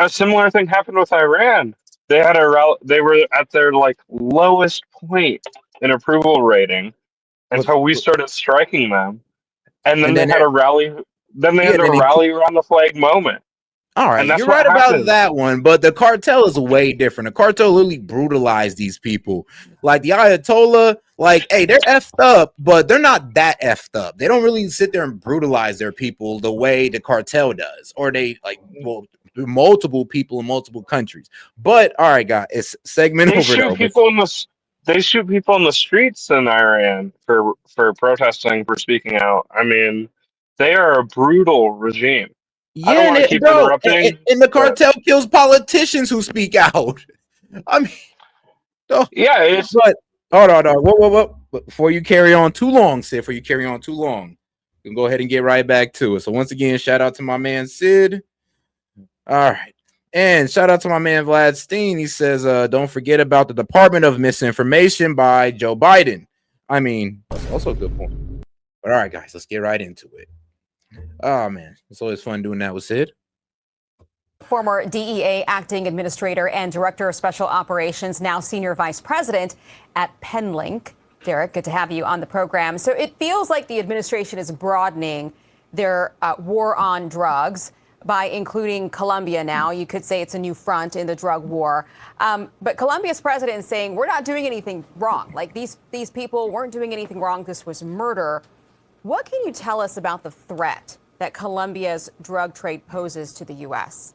a similar thing happened with Iran. They were at their like lowest point in approval rating But, until we started striking them, and then and they then had a rally. Then they yeah, had a then they rally around the flag moment, all and right, that's you're what right about happened. that one, but the cartel is way different. The cartel literally brutalized these people. Like the Ayatollah, like, hey, they're effed up, but they're not that effed up. They don't really sit there and brutalize their people the way the cartel does, or they like, well, multiple people in multiple countries. But all right, guys, it's segment They over shoot though. But people in the they shoot people in the streets in Iran for protesting, for speaking out. I mean, they are a brutal regime. I don't yeah, want to keep bro, interrupting, and the but cartel kills politicians who speak out. I mean, oh, yeah, it's but hold on, whoa. Before you carry on too long, Sid, before you carry on too long, you can go ahead and get right back to it. So once again, shout out to my man Sid. All right. And shout out to my man Vlad Steen. He says, don't forget about the Department of Misinformation by Joe Biden. I mean, that's also a good point. But all right, guys, let's get right into it. Oh man, it's always fun doing that with Sid. Former DEA acting administrator and director of special operations, now senior vice president at Penlink. Derek, good to have you on the program. So it feels like the administration is broadening their war on drugs by including Colombia now. You could say it's a new front in the drug war. But Colombia's president is saying we're not doing anything wrong. Like these people weren't doing anything wrong. This was murder. What can you tell us about the threat that Colombia's drug trade poses to the U.S.?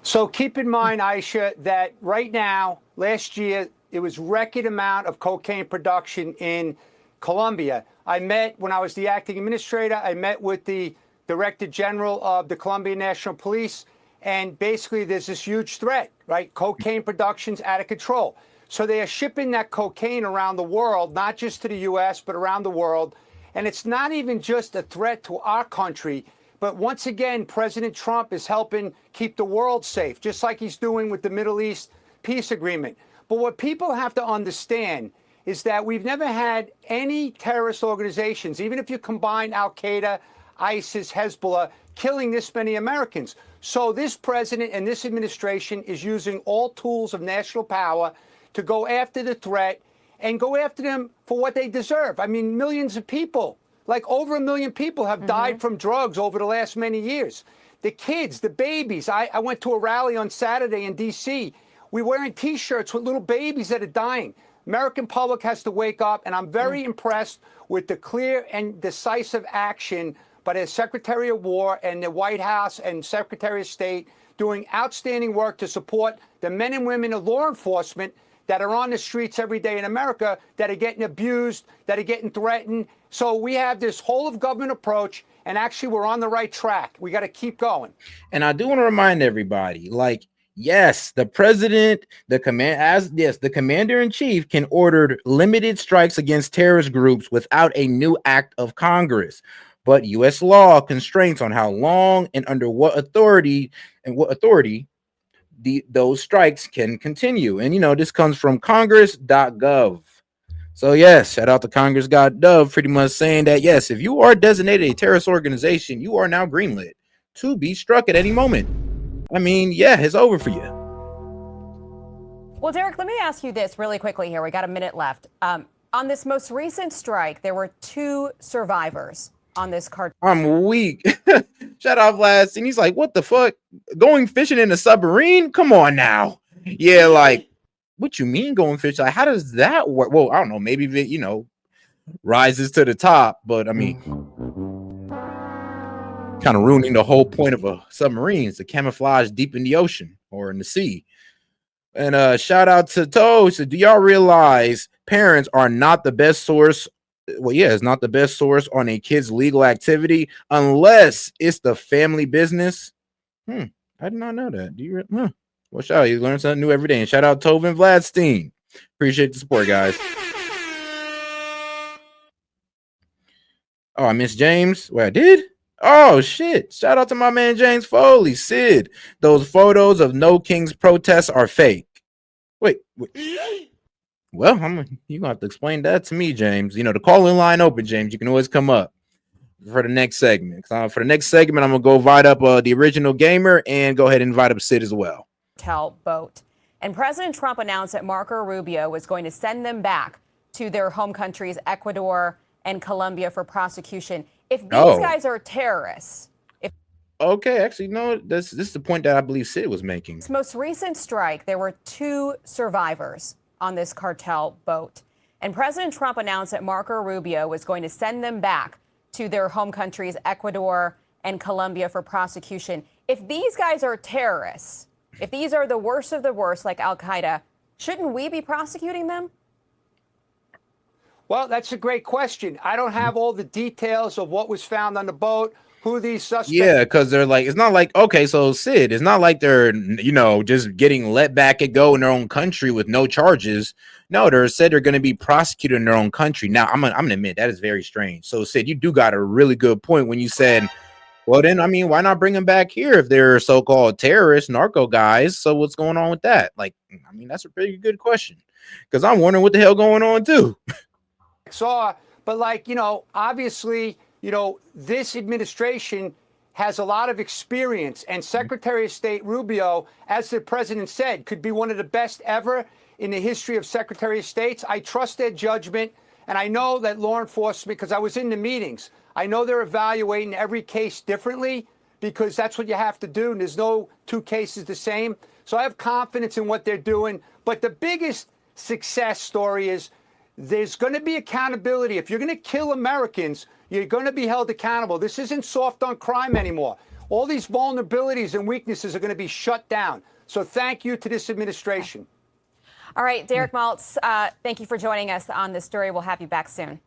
So keep in mind, Aisha, that right now, last year, it was record amount of cocaine production in Colombia. When I was the acting administrator, I met with the Director General of the Colombian National Police, and basically there's this huge threat, right? Cocaine production's out of control. So they are shipping that cocaine around the world, not just to the U.S., but around the world. And it's not even just a threat to our country, but once again, President Trump is helping keep the world safe, just like he's doing with the Middle East peace agreement. But what people have to understand is that we've never had any terrorist organizations, even if you combine Al-Qaeda, ISIS, Hezbollah, killing this many Americans. So this president and this administration is using all tools of national power to go after the threat and go after them for what they deserve. I mean, millions of people, like over 1 million people have died from drugs over the last many years. The kids, the babies. I went to a rally on Saturday in D.C. We were wearing T-shirts with little babies that are dying. American public has to wake up, and I'm very impressed with the clear and decisive action by the Secretary of War and the White House and Secretary of State doing outstanding work to support the men and women of law enforcement that are on the streets every day in America, that are getting abused, that are getting threatened. So we have this whole of government approach, and actually we're on the right track. We got to keep going. And I do want to remind everybody, like, yes, the president, the commander in chief can order limited strikes against terrorist groups without a new act of Congress. But U.S. law constraints on how long and under what authority those strikes can continue. And, you know, this comes from congress.gov. So, yes, shout out to congress.gov, pretty much saying that, yes, if you are designated a terrorist organization, you are now greenlit to be struck at any moment. I mean, yeah, it's over for you. Well, Derek, let me ask you this really quickly here. We got a minute left. On this most recent strike, there were 2 survivors on this cartel. I'm weak. Shout out Vlad. And he's like, what the fuck? Going fishing in a submarine? Come on now. Yeah, like, what you mean going fishing? Like, how does that work? Well, I don't know. Maybe it, you know, rises to the top, but I mean, kind of ruining the whole point of a submarine. It's a camouflage deep in the ocean or in the sea. And shout out to Toe. So, do y'all realize parents are not the best source? Well, yeah, it's not the best source on a kid's legal activity unless it's the family business. I did not know that. Do you? Well, shout out. You learn something new every day. And shout out Tove and Vladstein. Appreciate the support, guys. Oh, I missed James. Wait, I did? Oh, shit. Shout out to my man James Foley. Sid, those photos of No Kings protests are fake. Wait. Well, you're going to have to explain that to me, James. You know, the call-in line open, James. You can always come up. for the next segment. For the next segment, I'm gonna go invite up the original gamer and go ahead and invite up Sid as well. Cartel boat. And President Trump announced that Marco Rubio was going to send them back to their home countries, Ecuador and Colombia, for prosecution. If these guys are terrorists. Okay, actually, no, this is the point that I believe Sid was making. This most recent strike, there were 2 survivors on this cartel boat. And President Trump announced that Marco Rubio was going to send them back to their home countries, Ecuador and Colombia, for prosecution. If these guys are terrorists, if these are the worst of the worst, like Al-Qaeda, shouldn't we be prosecuting them? Well, that's a great question. I don't have all the details of what was found on the boat, who these suspects. Yeah, because they're like, it's not like, okay, so Sid, it's not like they're, just getting let back and go in their own country with no charges. No, they're said they're going to be prosecuted in their own country. Now, I'm gonna admit that is very strange. So, Sid, you do got a really good point when you said, well, then, I mean, why not bring them back here if they're so-called terrorists, narco guys? So what's going on with that? Like, I mean, that's a pretty good question, because I'm wondering what the hell going on too. But like, obviously, this administration has a lot of experience, and Secretary of State Rubio, as the president said, could be one of the best ever in the history of Secretary of States. I trust their judgment, and I know that law enforcement, because I was in the meetings, I know they're evaluating every case differently, because that's what you have to do, and there's no 2 cases the same. So I have confidence in what they're doing. But the biggest success story is there's going to be accountability. If you're going to kill Americans, you're going to be held accountable. This isn't soft on crime anymore. All these vulnerabilities and weaknesses are going to be shut down. So thank you to this administration. All right, Derek Maltz, thank you for joining us on this story. We'll have you back soon.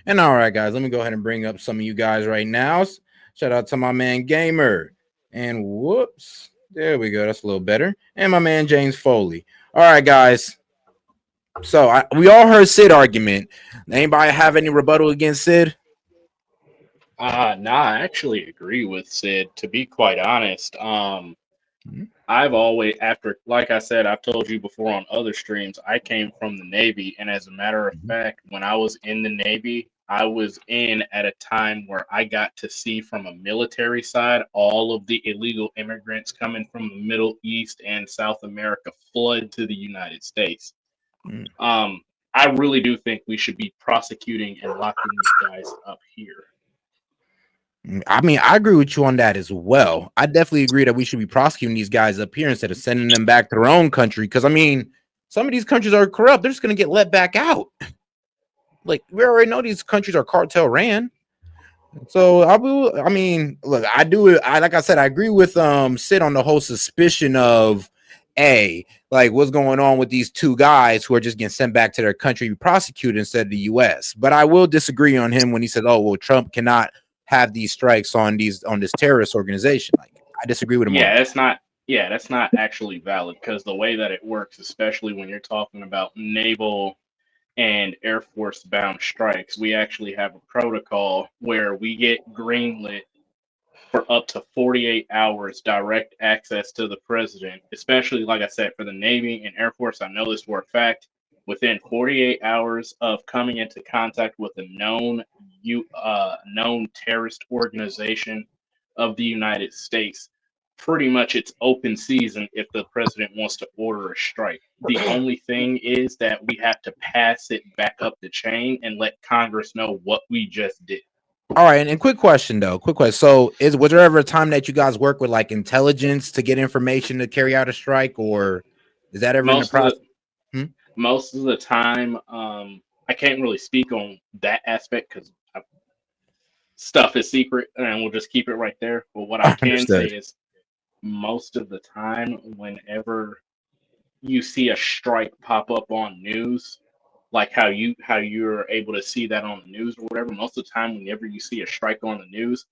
And all right, guys, let me go ahead and bring up some of you guys right now. Shout out to my man Gamer. And whoops, there we go. That's a little better. And my man James Foley. All right, guys. So we all heard Sid argument. Anybody have any rebuttal against Sid? No, I actually agree with Sid, to be quite honest. I've always, like I said, I've told you before on other streams, I came from the Navy. And as a matter of fact, when I was in the Navy, I was in at a time where I got to see from a military side all of the illegal immigrants coming from the Middle East and South America flood to the United States. I really do think we should be prosecuting and locking these guys up here. I mean, I agree with you on that as well. I definitely agree that we should be prosecuting these guys up here instead of sending them back to their own country. Because, I mean, some of these countries are corrupt. They're just going to get let back out. Like, we already know these countries are cartel ran. So, I mean, look, like I said, I agree with Sid on the whole suspicion of, like, what's going on with these 2 guys who are just getting sent back to their country to be prosecuted instead of the U.S. But I will disagree on him when he said, oh, well, Trump cannot have these strikes on this terrorist organization. Like, I disagree with him. That's not actually valid, because the way that it works, especially when you're talking about naval and Air Force bound strikes, we actually have a protocol where we get greenlit for up to 48 hours direct access to the president, especially, like I said, for the Navy and Air Force. I know this for a fact. Within 48 hours of coming into contact with a known terrorist organization of the United States, pretty much it's open season if the president wants to order a strike. The only thing is that we have to pass it back up the chain and let Congress know what we just did. All right, and quick question though. So, was there ever a time that you guys work with like intelligence to get information to carry out a strike, or is that ever in the process? Most of the time, I can't really speak on that aspect because stuff is secret, and we'll just keep it right there. But what I can say is, most of the time, whenever you see a strike pop up on news, like how you're able to see that on the news or whatever, most of the time, whenever you see a strike on the news,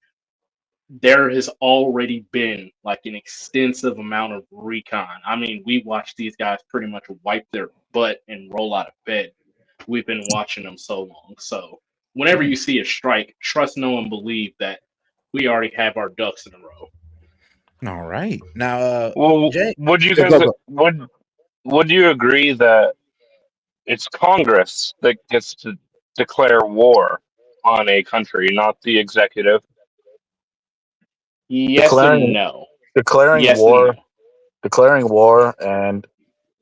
there has already been like an extensive amount of recon. I mean, we watched these guys pretty much wipe their butt and roll out of bed. We've been watching them so long. So whenever you see a strike, trust no one believe that we already have our ducks in a row. All right. Now, well, Jay, would you guys would you agree that it's Congress that gets to declare war on a country, not the executive. Yes and no. Declaring Yes and no. war and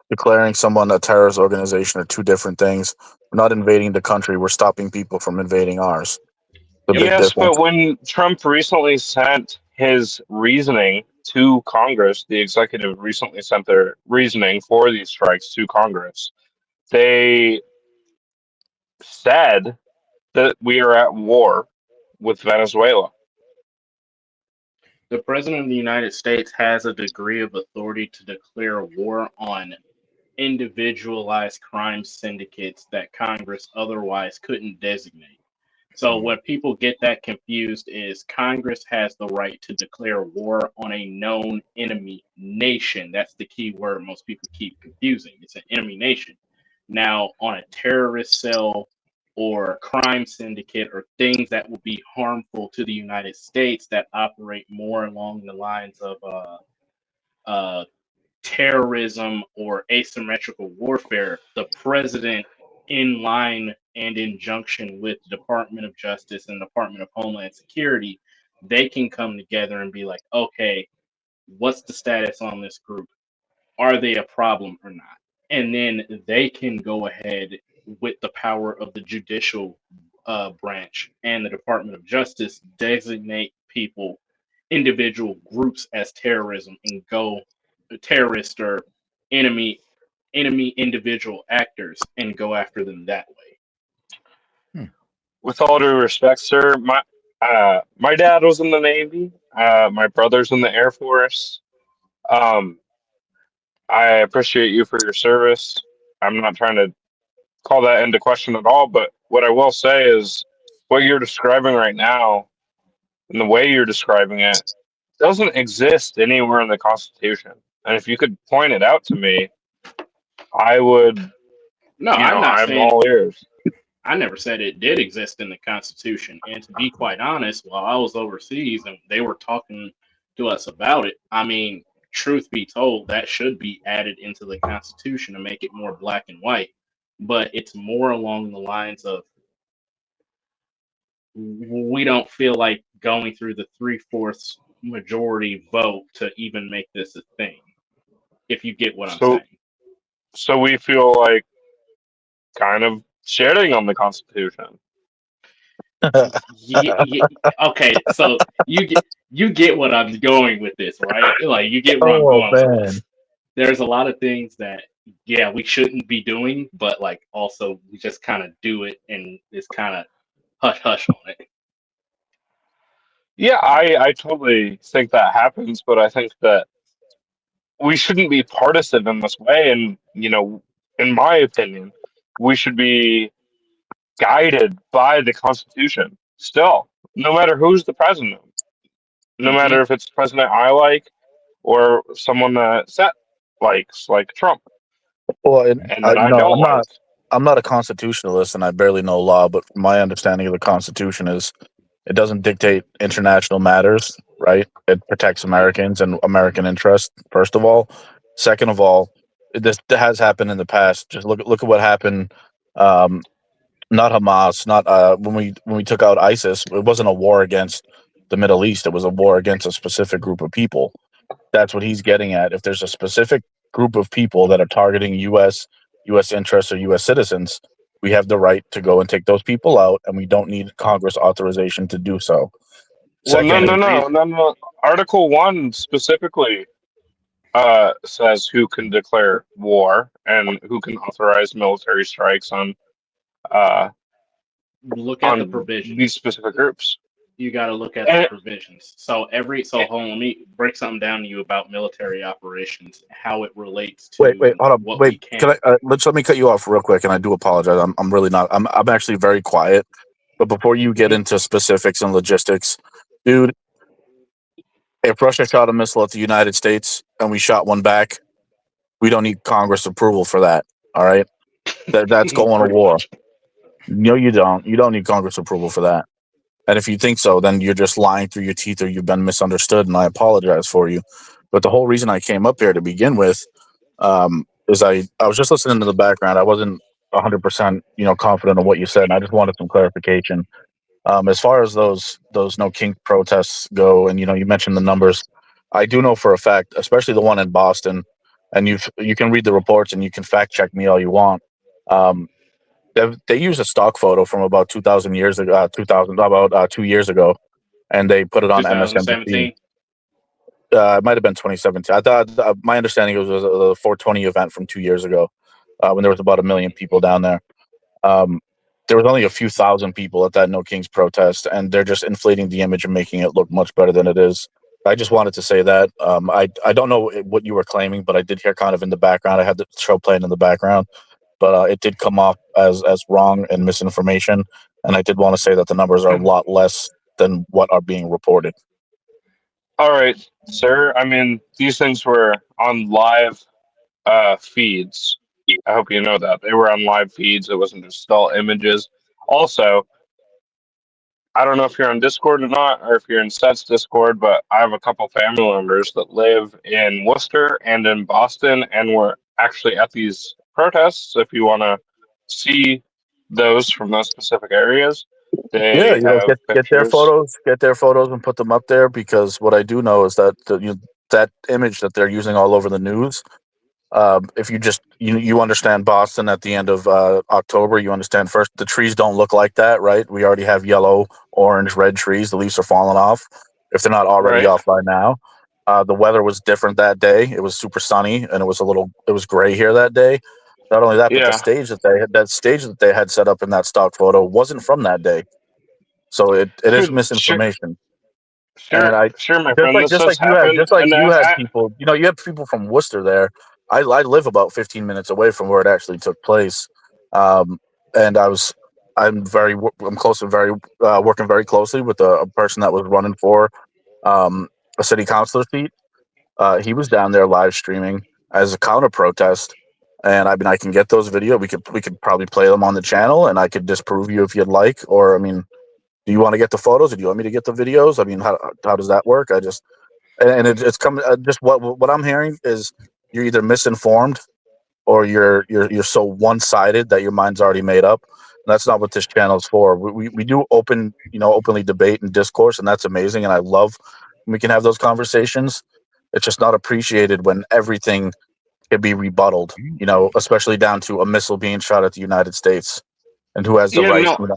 declaring someone a terrorist organization are two different things. We're not invading the country. We're stopping people from invading ours. The Yep. big Yes, difference. but when Trump recently sent his reasoning to Congress, the executive recently sent their reasoning for these strikes to Congress. They said that we are at war with Venezuela. The President of the United States has a degree of authority to declare war on individualized crime syndicates that Congress otherwise couldn't designate. So what people get that confused is Congress has the right to declare war on a known enemy nation. That's the key word most people keep confusing. It's an enemy nation. Now, on a terrorist cell or crime syndicate or things that will be harmful to the United States that operate more along the lines of uh, terrorism or asymmetrical warfare, the president, in line and in junction with the Department of Justice and Department of Homeland Security, they can come together and be like, okay, what's the status on this group? Are they a problem or not? And then they can go ahead with the power of the judicial branch and the Department of Justice designate people, individual groups as terrorism and go terrorist or enemy individual actors and go after them that way. With all due respect, sir, my dad was in the Navy. My brother's in the Air Force. Um, I appreciate you for your service. I'm not trying to call that into question at all, but what I will say is what you're describing right now and the way you're describing it doesn't exist anywhere in the Constitution. And if you could point it out to me, I would, No, I'm not I'm saying all ears. I never said it did exist in the Constitution. And to be quite honest, while I was overseas and they were talking to us about it, I mean, truth be told, that should be added into the Constitution to make it more black and white. But it's more along the lines of we don't feel like going through the 3/4 majority vote to even make this a thing, if you get what I'm So, saying. so we feel like kind of shitting on the Constitution. Okay, so you get what I'm going with this, right? Like you get where I'm Oh going with man. this. There's a lot of things that yeah we shouldn't be doing, but like also we just kind of do it and it's kind of hush hush on it. Yeah, I totally think that happens, but I think that we shouldn't be partisan in this way. And, in my opinion, we should be guided by the Constitution still, no matter who's the president, no Hmm. matter if it's the president I like or someone that Set likes, like Trump, Well, and that I no, don't like. I'm not a constitutionalist, and I barely know law. But my understanding of the Constitution is it doesn't dictate international matters, right? It protects Americans and American interests, first of all. Second of all, this has happened in the past. Just look at what happened. Um, Not Hamas, not when we took out ISIS. It wasn't a war against the Middle East. It was a war against a specific group of people. That's what he's getting at. If there's a specific group of people that are targeting U.S. interests or U.S. citizens, we have the right to go and take those people out, and we don't need Congress authorization to do so. Well, no, And Second, the no, no, reason no, no. Article 1 specifically says who can declare war and who can authorize military strikes uh, look at the on these provisions. specific groups. You got to look at the And, provisions. So hold on, let me break something down to you about military operations, how it relates wait, to hold on, what wait. we Can can. I let me cut you off real quick, and I do apologize. I'm really not. I'm actually very quiet. But before you get Mhm. into specifics and logistics, dude, if Russia shot a missile at the United States and we shot one back, we don't need Congress approval for that. All right, that's going to Pretty war. much. No, you don't. You don't need Congress approval for that. And if you think so, then you're just lying through your teeth, or you've been misunderstood. And I apologize for you. But the whole reason I came up here to begin with is I was just listening to the background. I wasn't 100% confident in what you said, and I just wanted some clarification. As far as those No King protests go, and you mentioned the numbers, I do know for a fact, especially the one in Boston, and you can read the reports and you can fact check me all you want. Um, they use a stock photo from about 2,000 years ago, 2 years ago, and they put it on MSNBC. 2017. It might have been 2017. I thought my understanding was a 420 event from 2 years ago, when there was about 1 million people down there. Um, there was only a few thousand people at that No Kings protest, and they're just inflating the image and making it look much better than it is. I just wanted to say that. I don't know what you were claiming, but I did hear kind of in the background. I had the show playing in the background, but it did come off as wrong and misinformation. And I did want to say that the numbers are a lot less than what are being reported. All right, sir. I mean, these things were on live feeds. I hope you know that. They were on live feeds. It wasn't just still images. Also, I don't know if you're on Discord or not, or if you're in Seth's Discord, but I have a couple family members that live in Worcester and in Boston, and were actually at these protests. If you want to see those from those specific areas, Yeah, they have get their pictures. photos, and put them up there, because what I do know is that that image that they're using all over the news. If you just you understand Boston at the end of October, you understand first the trees don't look like that, right? We already have yellow, orange, red trees. The leaves are falling off if they're not already Right. off by now. The weather was different that day. It was super sunny, and it was gray here that day. Not only that, but Yeah. that stage that they had set up in that stock photo wasn't from that day. So it is Sure, misinformation. And sure, I sure, my just friend. This has happened, and you had people, you had people from Worcester there. I live about 15 minutes away from where it actually took place. Um, and I'm close and very working very closely with a person that was running for a city councilor seat. He was down there live streaming as a counter protest. And I mean, I can get those video. We could probably play them on the channel, and I could disprove you if you'd like. Or I mean, do you want to get the photos, or do you want me to get the videos? I mean, how does that work? It's coming. Just what I'm hearing is you're either misinformed, or you're so one sided that your mind's already made up. And that's not what this channel is for. We do openly debate and discourse, and that's amazing. And I love when we can have those conversations. It's just not appreciated when everything can be rebutted. Especially down to a missile being shot at the United States, and who has the yeah, right. no,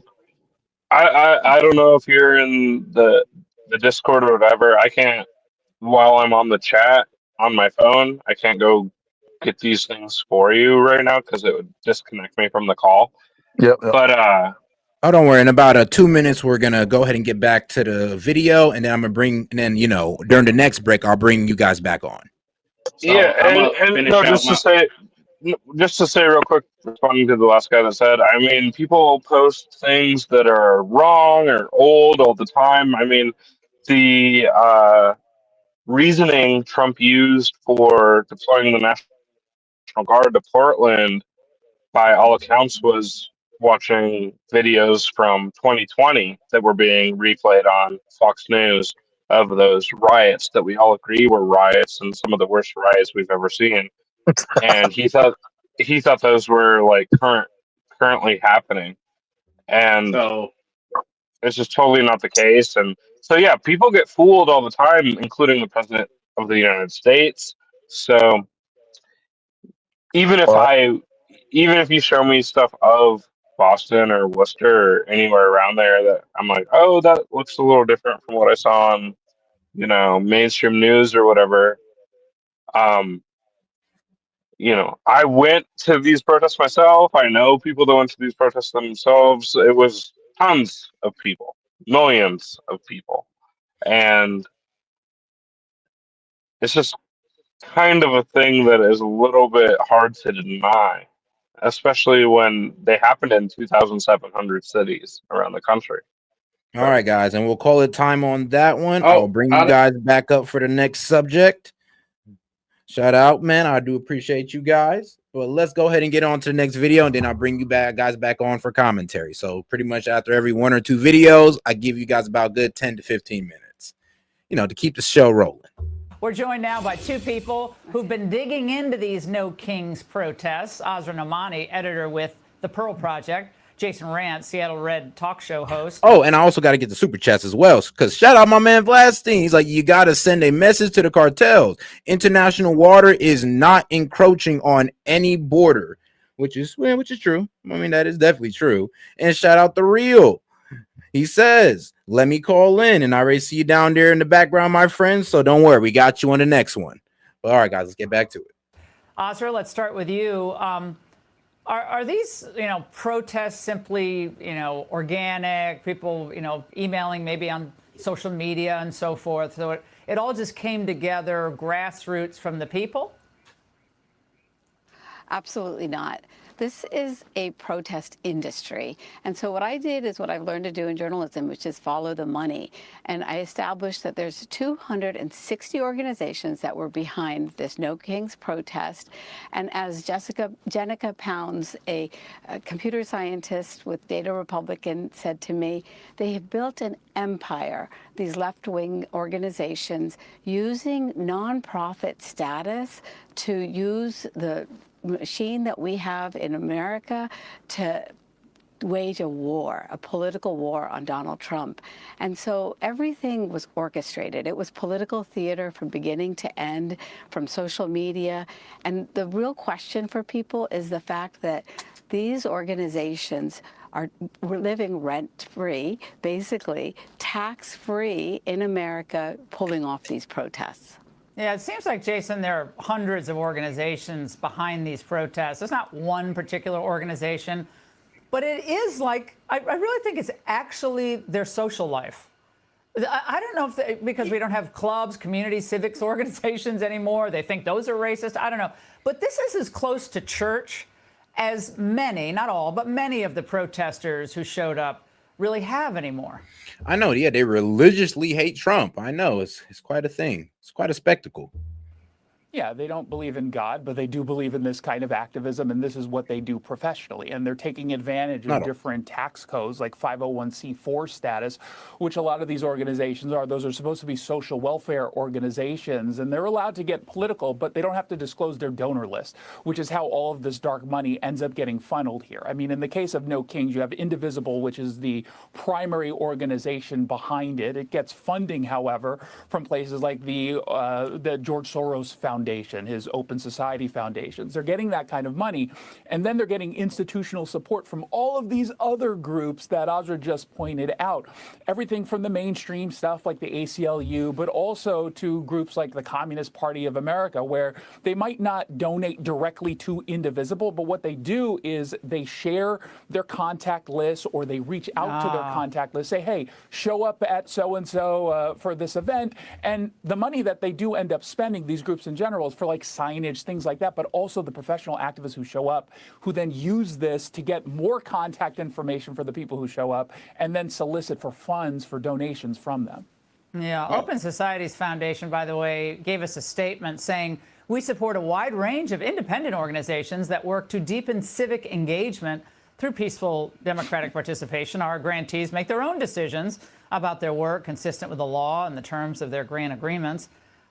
I don't know if you're in the Discord or whatever. I can't, while I'm on the chat on my phone, I can't go get these things for you right now because it would disconnect me from the call. Yep. But Oh, don't worry. In about 2 minutes, we're gonna go ahead and get back to the video, and then I'm gonna and then during the next break, I'll bring you guys back on. yeah, So I'm gonna and finish no, out my. just to say real quick, responding to the last guy that said, I mean, people post things that are wrong or old all the time. I mean, the reasoning Trump used for deploying the National Guard to Portland, by all accounts, was watching videos from 2020 that were being replayed on Fox News of those riots that we all agree were riots and some of the worst riots we've ever seen. And he thought those were like currently happening, and So it's just totally not the case. And so yeah, people get fooled all the time, including the president of the United States. So even if Well, I, even if you show me stuff of Boston or Worcester or anywhere around there that I'm like, oh, that looks a little different from what I saw on, mainstream news or whatever. Um, I went to these protests myself. I know people that went to these protests themselves. It was tons of people, millions of people. And it's just kind of a thing that is a little bit hard to deny, especially when they happened in 2,700 cities around the country. All right, guys, and we'll call it time on that one. I will oh, bring you guys back up for the next subject. Shout out, man. I do appreciate you guys. But let's go ahead and get on to the next video, and then I'll bring you guys back on for commentary. So pretty much after every 1 or 2 videos, I give you guys about good 10 to 15 minutes, to keep the show rolling. We're joined now by 2 people who've been digging into these No Kings protests. Azra Namani, editor with The Pearl Project, Jason Rant, Seattle Red talk show host. Oh, and I also got to get the super chats as well, because shout out my man Vladstein. He's like, you got to send a message to the cartels. International water is not encroaching on any border, which is true. I mean, that is definitely true. And shout out the real. He says, let me call in, and I already see you down there in the background, my friend. So don't worry, we got you on the next one. But all right, guys, let's get back to it. Azra, let's start with you. Are these, protests simply, organic, people, emailing maybe on social media and so forth? So it all just came together, grassroots from the people? Absolutely not. This is a protest industry. And so what I did is what I've learned to do in journalism, which is follow the money. And I established that there's 260 organizations that were behind this No Kings protest. And as Jenica Pounds, a computer scientist with Data Republican, said to me, they have built an empire, these left-wing organizations, using nonprofit status to use the machine that we have in America to wage a war, a political war on Donald Trump. And so everything was orchestrated. It was political theater from beginning to end, from social media. And the real question for people is the fact that these organizations we're living rent-free, basically tax-free in America, pulling off these protests. Yeah, it seems like, Jason, there are hundreds of organizations behind these protests. It's not one particular organization, but it is like, I really think it's actually their social life. I don't know if because we don't have clubs, community civics organizations anymore, they think those are racist. I don't know. But this is as close to church as many, not all, but many of the protesters who showed up really have anymore. I know, yeah, they religiously hate Trump. I know, it's quite a thing. It's quite a spectacle. Yeah, they don't believe in God, but they do believe in this kind of activism, and this is what they do professionally. And they're taking advantage of different tax codes like 501c4 status, which a lot of these organizations are. Those are supposed to be social welfare organizations, and they're allowed to get political, but they don't have to disclose their donor list, which is how all of this dark money ends up getting funneled here. I mean, in the case of No Kings, you have Indivisible, which is the primary organization behind it. It gets funding, however, from places like the George Soros Foundation, his Open Society foundations. They're getting that kind of money, and then they're getting institutional support from all of these other groups that Azra just pointed out. Everything from the mainstream stuff like the ACLU, but also to groups like the Communist Party of America, where they might not donate directly to Indivisible, but what they do is they share their contact list, or they reach out to their contact list, say, hey, show up at so-and-so for this event. And the money that they do end up spending, these groups in general, is for like signage, things like that, but also the professional activists who show up, who then use this to get more contact information for the people who show up, and then solicit for funds for donations from them. Yeah, Open Societies Foundation, by the way, gave us a statement saying, we support a wide range of independent organizations that work to deepen civic engagement through peaceful democratic participation. Our grantees make their own decisions about their work consistent with the law and the terms of their grant agreements.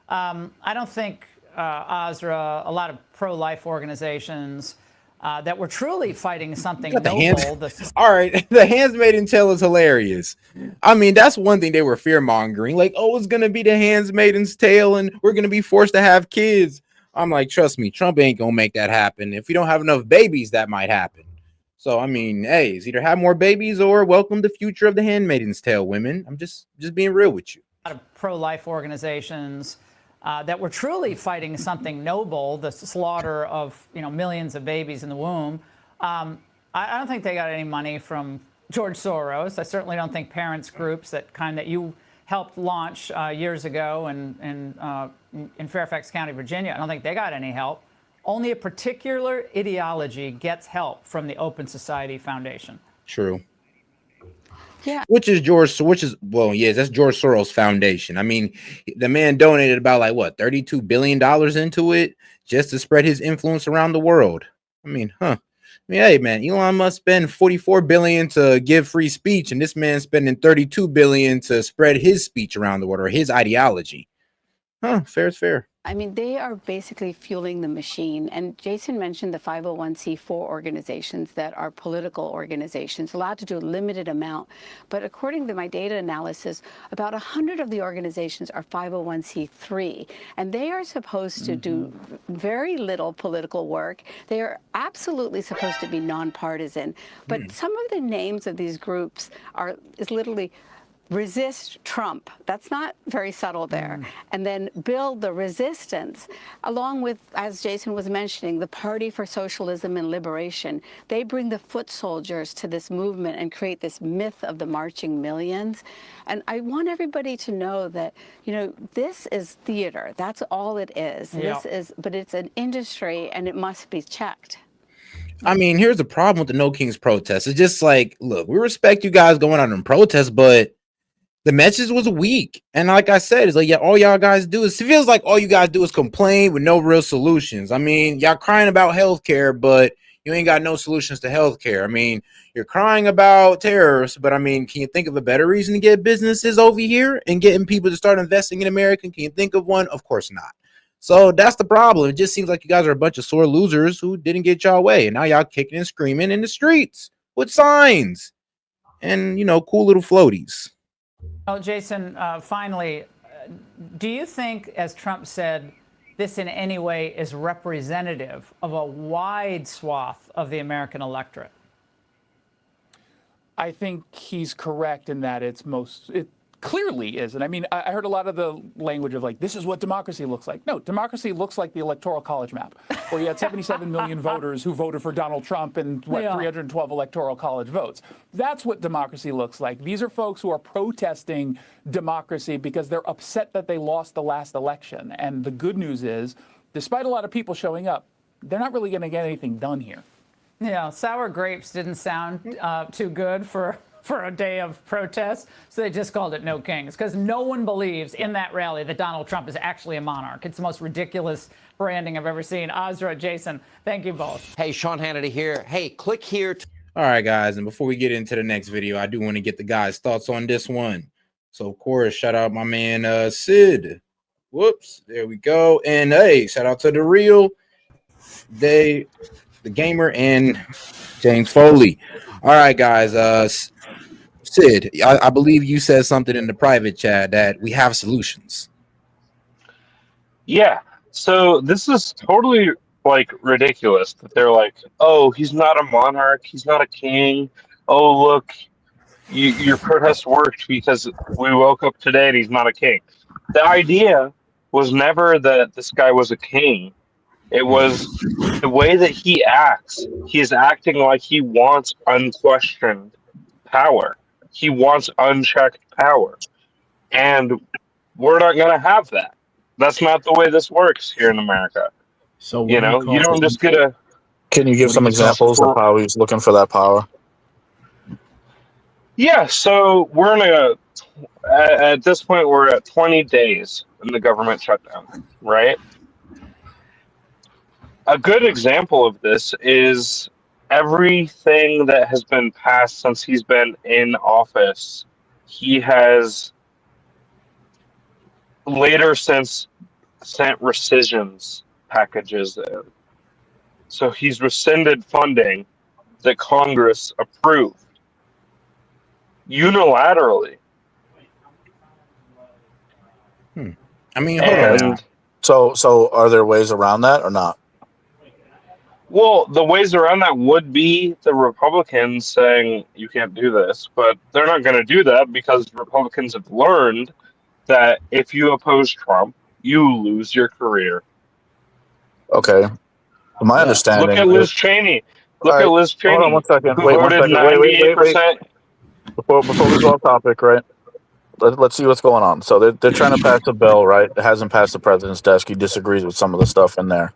I don't think, Azra, a lot of pro-life organizations that were truly fighting something noble. All right, the Handmaid's Tale is hilarious. I mean, that's one thing they were fear-mongering. Like, oh, it's going to be the Handmaid's Tale and we're going to be forced to have kids. I'm like, trust me, Trump ain't going to make that happen. If we don't have enough babies, that might happen. So, I mean, hey, it's either have more babies or welcome the future of the Handmaid's Tale, women. I'm just being real with you. A lot of pro-life organizations that were truly fighting something noble, the slaughter of millions of babies in the womb. I don't think they got any money from George Soros. I certainly don't think parents groups that you helped launch years ago in Fairfax County, Virginia, I don't think they got any help. Only a particular ideology gets help from the Open Society Foundation. True. Yeah. That's George Soros Foundation. I mean, the man donated about $32 billion into it just to spread his influence around the world. I mean, hey man, Elon Musk spend $44 billion to give free speech, and this man spending $32 billion to spread his speech around the world, or his ideology. Fair is fair. I mean, they are basically fueling the machine. And Jason mentioned the 501c4 organizations that are political organizations, allowed to do a limited amount. But according to my data analysis, about 100 of the organizations are 501c3. And they are supposed to do very little political work. They are absolutely supposed to be nonpartisan. But some of the names of these groups is literally resist Trump. That's not very subtle there. And then build the resistance, along with, as Jason was mentioning, the Party for Socialism and Liberation. They bring the foot soldiers to this movement and create this myth of the marching millions. And I want everybody to know that, you know, this is theater. That's all it is. Yeah. But it's an industry, and it must be checked. I mean, here's the problem with the No Kings protest. It's just like, look, we respect you guys going out and protest, but the message was weak. And like I said, it's like, yeah, all y'all guys do is, it feels like all you guys do is complain with no real solutions. I mean, y'all crying about healthcare, but you ain't got no solutions to healthcare. I mean, you're crying about terrorists, but I mean, can you think of a better reason to get businesses over here and getting people to start investing in America? Can you think of one? Of course not. So that's the problem. It just seems like you guys are a bunch of sore losers who didn't get y'all way. And now y'all kicking and screaming in the streets with signs and, you know, cool little floaties. Well, Jason, finally, do you think, as Trump said, this in any way is representative of a wide swath of the American electorate? I think he's correct in that it clearly is. And I mean, I heard a lot of the language of like, this is what democracy looks like. No, democracy looks like the Electoral College map, where you had 77 million voters who voted for Donald Trump and 312 Electoral College votes. That's what democracy looks like. These are folks who are protesting democracy because they're upset that they lost the last election. And the good news is, despite a lot of people showing up, they're not really going to get anything done here. Yeah, sour grapes didn't sound too good for a day of protest, so they just called it No Kings, because no one believes in that rally that Donald Trump is actually a monarch. It's the most ridiculous branding I've ever seen. Azra, Jason, thank you both. Hey, Sean Hannity here. Hey, click here. All right, guys, and before we get into the next video, I do want to get the guys' thoughts on this one. So, of course, shout out my man S.E.T. Whoops, there we go. And hey, shout out to the real the gamer and James Foley. All right, guys. Sid, I believe you said something in the private chat that we have solutions. Yeah. So this is totally like ridiculous that they're like, oh, he's not a monarch, he's not a king. Oh, look, your protest worked because we woke up today and he's not a king. The idea was never that this guy was a king. It was the way that he acts. He is acting like he wants unquestioned power. He wants unchecked power. And we're not going to have that. That's not the way this works here in America. So you don't just get a... Can you give some examples of how he's looking for that power? Yeah, so we're in at this point, we're at 20 days in the government shutdown, right? A good example of this is everything that has been passed since he's been in office. He has later since sent rescissions packages in. So he's rescinded funding that Congress approved unilaterally. I mean, hold on now. So are there ways around that or not? Well, the ways around that would be the Republicans saying you can't do this, but they're not going to do that because Republicans have learned that if you oppose Trump, you lose your career. Okay. My understanding. Look at Liz Cheney. At Liz Cheney. Hold on one second. Who voted 98%. Before we go off topic, right? Let's see what's going on. So they're trying to pass a bill, right? It hasn't passed the president's desk. He disagrees with some of the stuff in there.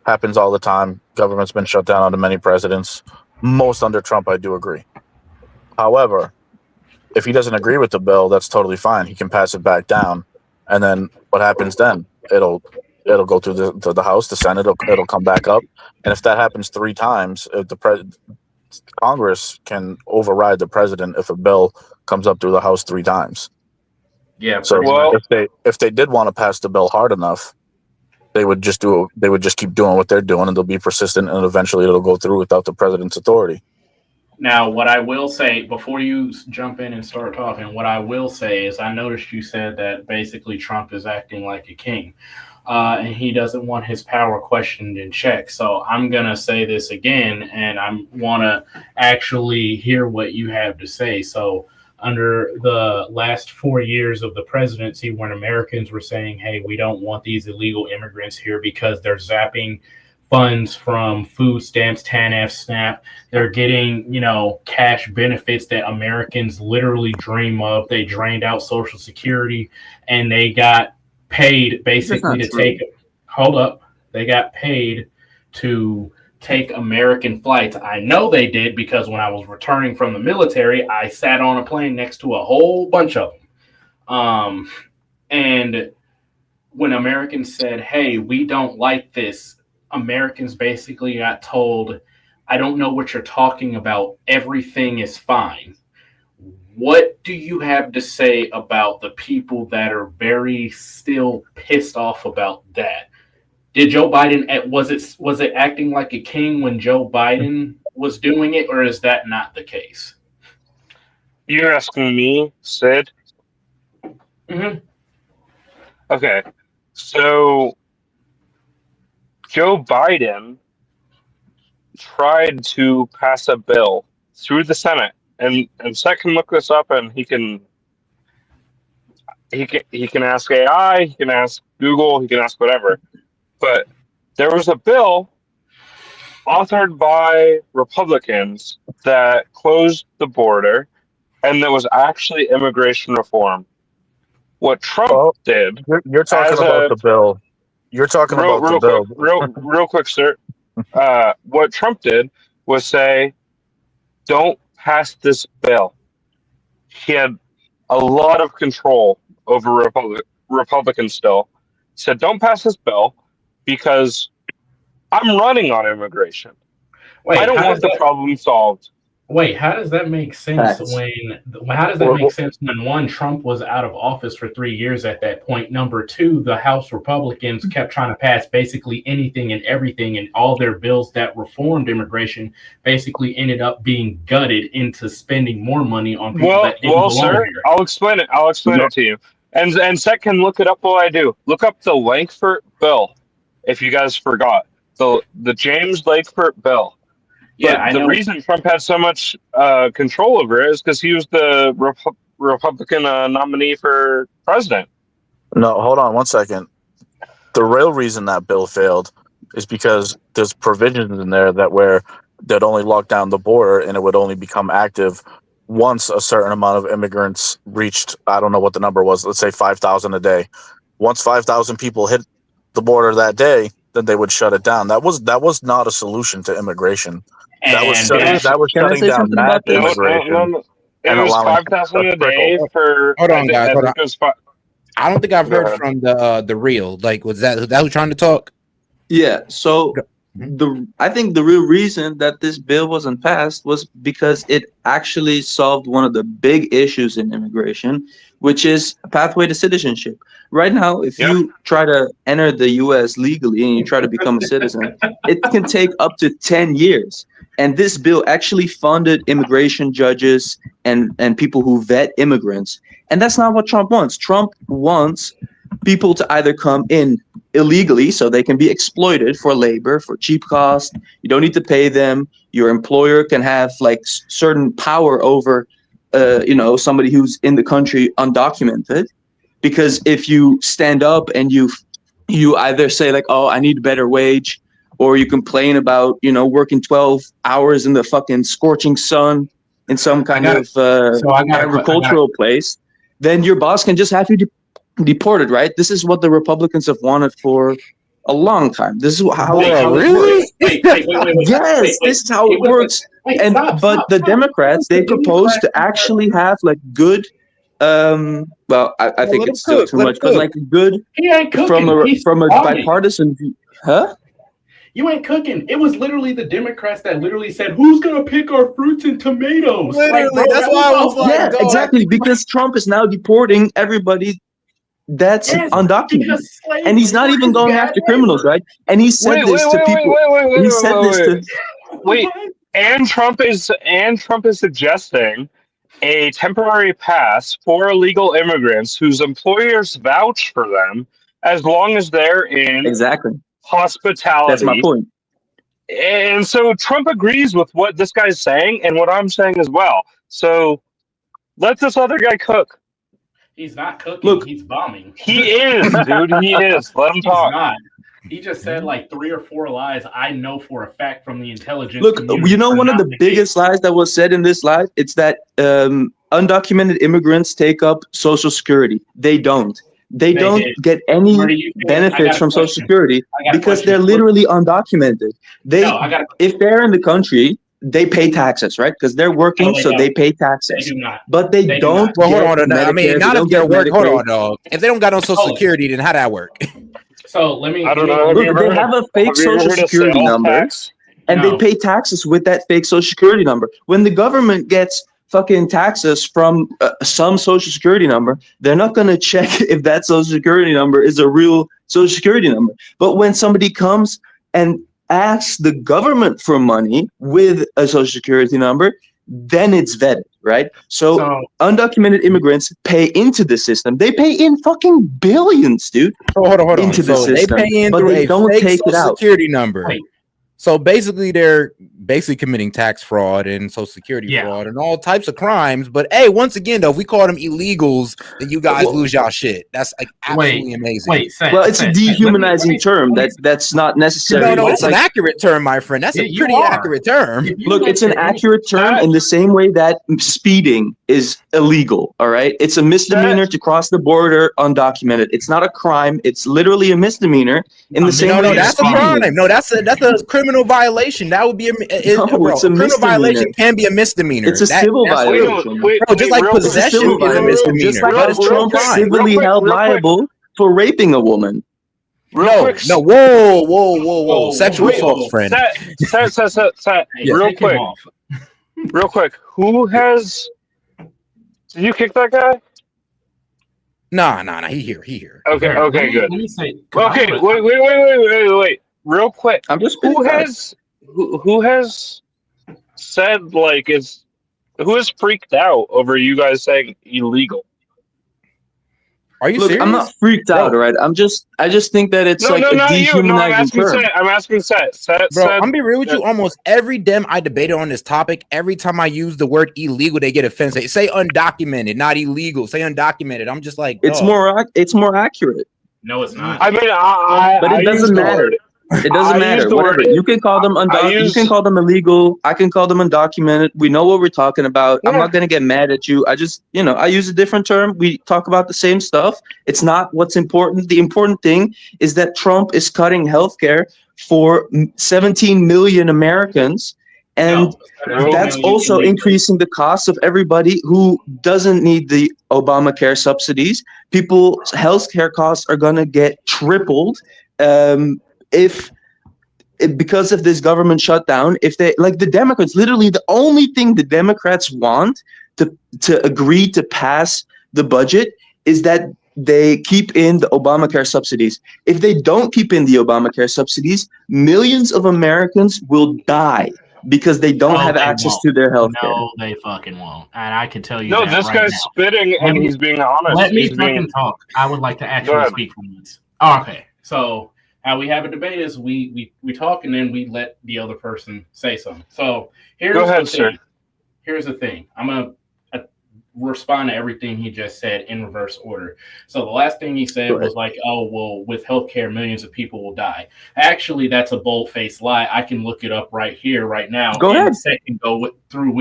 Happens all the time. Government's been shut down under many presidents. Most under Trump, I do agree. However, if he doesn't agree with the bill, that's totally fine. He can pass it back down, and then what happens then? It'll go through the House, the Senate. It'll come back up, and if that happens 3 times, Congress can override the president if a bill comes up through the House 3 times. Yeah. So if they did want to pass the bill hard enough, they would just keep doing what they're doing, and they'll be persistent, and eventually it'll go through without the president's authority. Now, what I will say before you jump in and start talking, what I will say is I noticed you said that basically Trump is acting like a king. And he doesn't want his power questioned in check. So I'm going to say this again, and I want to actually hear what you have to say. So under the last 4 years of the presidency, when Americans were saying, hey, we don't want these illegal immigrants here because they're zapping funds from food stamps, TANF, SNAP. They're getting, cash benefits that Americans literally dream of. They drained out Social Security, and they got paid basically to take they got paid to take American flights. I know they did because when I was returning from the military, I sat on a plane next to a whole bunch of them. And when Americans said, hey, we don't like this, Americans basically got told, I don't know what you're talking about. Everything is fine. What do you have to say about the people that are very still pissed off about that? Did Joe Biden, was it acting like a king when Joe Biden was doing it, or is that not the case? You're asking me, Sid? Mm-hmm. Okay, so Joe Biden tried to pass a bill through the Senate, and Seth can look this up, and he can ask AI, he can ask Google, he can ask whatever. But there was a bill authored by Republicans that closed the border, and that was actually immigration reform. What Trump did, you're talking about the bill. You're talking about the bill. Real quick, sir. What Trump did was say, "Don't pass this bill." He had a lot of control over Republicans still. He said, "Don't pass this bill because I'm running on immigration. I don't want the problem solved." Wait, how does that make sense when one, Trump was out of office for 3 years at that point? Number two, the House Republicans kept trying to pass basically anything and everything, and all their bills that reformed immigration basically ended up being gutted into spending more money on people that didn't belong sir, here. I'll explain it. It to you. And Seth can look it up while I do. Look up the Lankford bill, if you guys forgot. The James Lankford bill. Yeah, but the reason Trump had so much control over it is because he was the Republican nominee for president. No, hold on 1 second. The real reason that bill failed is because there's provisions in there that only lock down the border, and it would only become active once a certain amount of immigrants reached, I don't know what the number was, let's say 5,000 a day. Once 5,000 people hit the border that day, then they would shut it down. That was not a solution to immigration. That was shutting down mass immigration. No. It was 5,000 a day for. Hold on, guys. Hold on. I don't think I've heard from the real. Like, was that who's trying to talk? Yeah. So I think the real reason that this bill wasn't passed was because it actually solved one of the big issues in immigration, which is a pathway to citizenship. Right now, if you try to enter the U.S. legally and you try to become a citizen, it can take up to 10 years. And this bill actually funded immigration judges and people who vet immigrants. And that's not what Trump wants. Trump wants people to either come in illegally so they can be exploited for labor, for cheap cost. You don't need to pay them. Your employer can have like certain power over, somebody who's in the country undocumented. Because if you stand up and you either say like, oh, I need a better wage, or you complain about, working 12 hours in the fucking scorching sun in some kind of agricultural place, then your boss can just have you deported, right? This is what the Republicans have wanted for a long time. This is how it works. Yes, this is how it works. But the Democrats, they propose to actually have like good, I think it's still too much, but like good from a bipartisan view. Huh? You ain't cooking. It was literally the Democrats that literally said, "Who's gonna pick our fruits and tomatoes?" Literally, that's why I was like, yeah, exactly. Because Trump is now deporting everybody that's Yes, undocumented. because slavery And he's not even is going bad after criminals, labor. right? And he said Wait, this wait, to wait, wait, people. wait, wait, He wait, said wait, this wait, to. wait. Wait, and Trump is suggesting a temporary pass for illegal immigrants whose employers vouch for them as long as they're in Exactly. That's my hospitality. point. And so Trump agrees with what this guy's saying and what I'm saying as well. So let this other guy cook. He's not cooking. Look, He's bombing. He is, dude. He is. Let him He's talk. not. He just said like 3 or 4 lies I know for a fact from the intelligence look, community. you know, are one of not the biggest case. lies that was said in this live, it's that undocumented immigrants take up Social Security. They don't. They don't did. get any Where do you think? I got benefits a from Social question. Security I got a because question. they're Look, literally undocumented. no, I got a If they're in the country, they pay taxes, right? Because they're no, working, they so don't. they pay They taxes. do not. But they They do don't not. Well, hold get on. I mean, Medicare. They not if don't they're get work. Hold Medicaid. on, dog. If they don't got no Social Oh, Security, then how that work? so let me I don't know. Look, they have a fake Have you ever Social heard of Security sales number, tax? and they No. pay taxes with that fake Social Security number. When the government gets fucking taxes from some Social Security number, they're not going to check if that Social Security number is a real Social Security number. But when somebody comes and asks the government for money with a Social Security number, then it's vetted, right? So undocumented immigrants pay into the system. They pay in fucking billions, dude. Hold on. Into the So they system, pay in but through they a don't fake take it Social out. Security number. Wait. So basically, they're basically committing tax fraud and Social Security fraud and all types of crimes. But hey, once again, though, if we call them illegals, then you guys lose y'all shit. That's like absolutely amazing. Well, it's a dehumanizing term. That's not necessary. No, It's that's an accurate term, my friend. That's a pretty accurate term. Look, it's an accurate term in the same way that speeding is illegal. All right, it's a misdemeanor to cross the border undocumented. It's not a crime. It's literally a misdemeanor in the same way. No, that's a crime. No, that's a criminal violation. That would be No, bro. it's a A criminal violation misdemeanor. can be a misdemeanor. It's a civil violation. Bro, just like real quick. It's a possession civil is a violation, just misdemeanor. like But how it's still a Trump crime. civilly held liable for raping a woman. No, whoa. Sexual assault, friend. Set. Real quick. Who has? Did you kick that guy? Nah. He here. Okay, Here, okay, good. Let me say. Okay, wait. Real quick. I'm just Who has said like who has freaked out over you guys saying illegal? Are you Look, serious? I'm not freaked out, all right? I just think that it's No, like a not you. No, I'm dehumanizing asking term. Set. I'm asking Set. Bro, I'm be real with you. Almost every dem I debated on this topic, every time I use the word illegal, they get offended. They say undocumented, not illegal. Say undocumented. I'm just like, it's more accurate. No, it's not. I mean, but it doesn't matter. It doesn't matter. Whatever. You can call them you can call them illegal. I can call them undocumented. We know what we're talking about. I'm not gonna get mad at you. I just, I use a different term. We talk about the same stuff. It's not what's important. The important thing is that Trump is cutting healthcare for 17 million Americans. And that's also increasing the cost of everybody who doesn't need the Obamacare subsidies. People's healthcare costs are going to get tripled because of this government shutdown. If they, like the Democrats, literally the only thing the Democrats want to agree to pass the budget is that they keep in the Obamacare subsidies. If they don't keep in the Obamacare subsidies, millions of Americans will die because they don't have access to their health care. No, they fucking won't. And I can tell you no, that this right guy's now. spitting and he's being honest. Let me he's fucking being... talk. I would like to actually speak for once. Okay, so how we have a debate is we talk and then we let the other person say something. So here's the thing. Here's the thing. I'm gonna respond to everything he just said in reverse order. So the last thing he said was like, oh, well, with healthcare, millions of people will die. Actually, that's a bold-faced lie. I can look it up right here, right now. Go ahead. Second, go through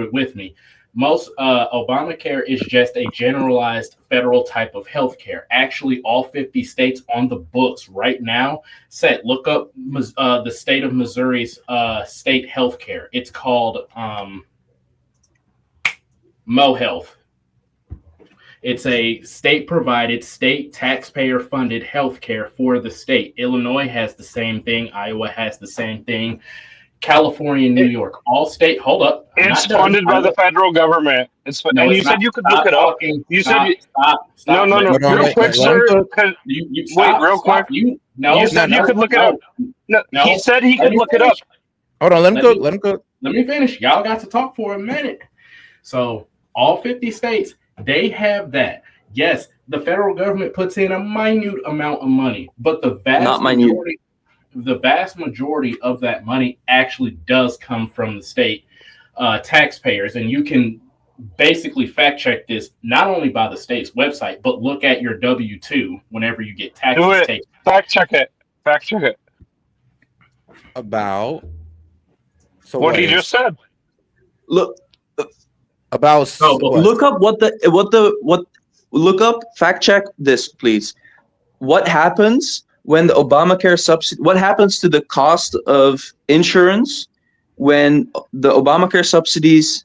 it with me. Most Obamacare is just a generalized federal type of healthcare. Actually, all 50 states on the books right now. Look up the state of Missouri's state healthcare. It's called Mo Health. It's a state-provided, state taxpayer-funded healthcare for the state. Illinois has the same thing. Iowa has the same thing. California, New York, all state. Hold up, I'm It's not done. funded by the federal government. No, And you it's said not. you could look Stop it up. talking. You said Stop. no, Let me real finish. quick, let him sir. cook. You Wait, stop. real quick. Stop. You You said you could look it up. No, he said he Let could me look it up. finish. Hold on, let him Let cook. me- Let him cook. Let me finish. Y'all got to talk for a minute. So all 50 states, they have that. Yes, the federal government puts in a minute amount of money, but the Not minute. vast majority of that money actually does come from the state taxpayers. And you can basically fact check this not only by the state's website, but look at your W-2 whenever you get taxes Do it. taken. Fact check it. Fact check it. About. So What he just said. Look, about what? look up look up, fact check this, please. What happens when the Obamacare subsidy, what happens to the cost of insurance when the Obamacare subsidies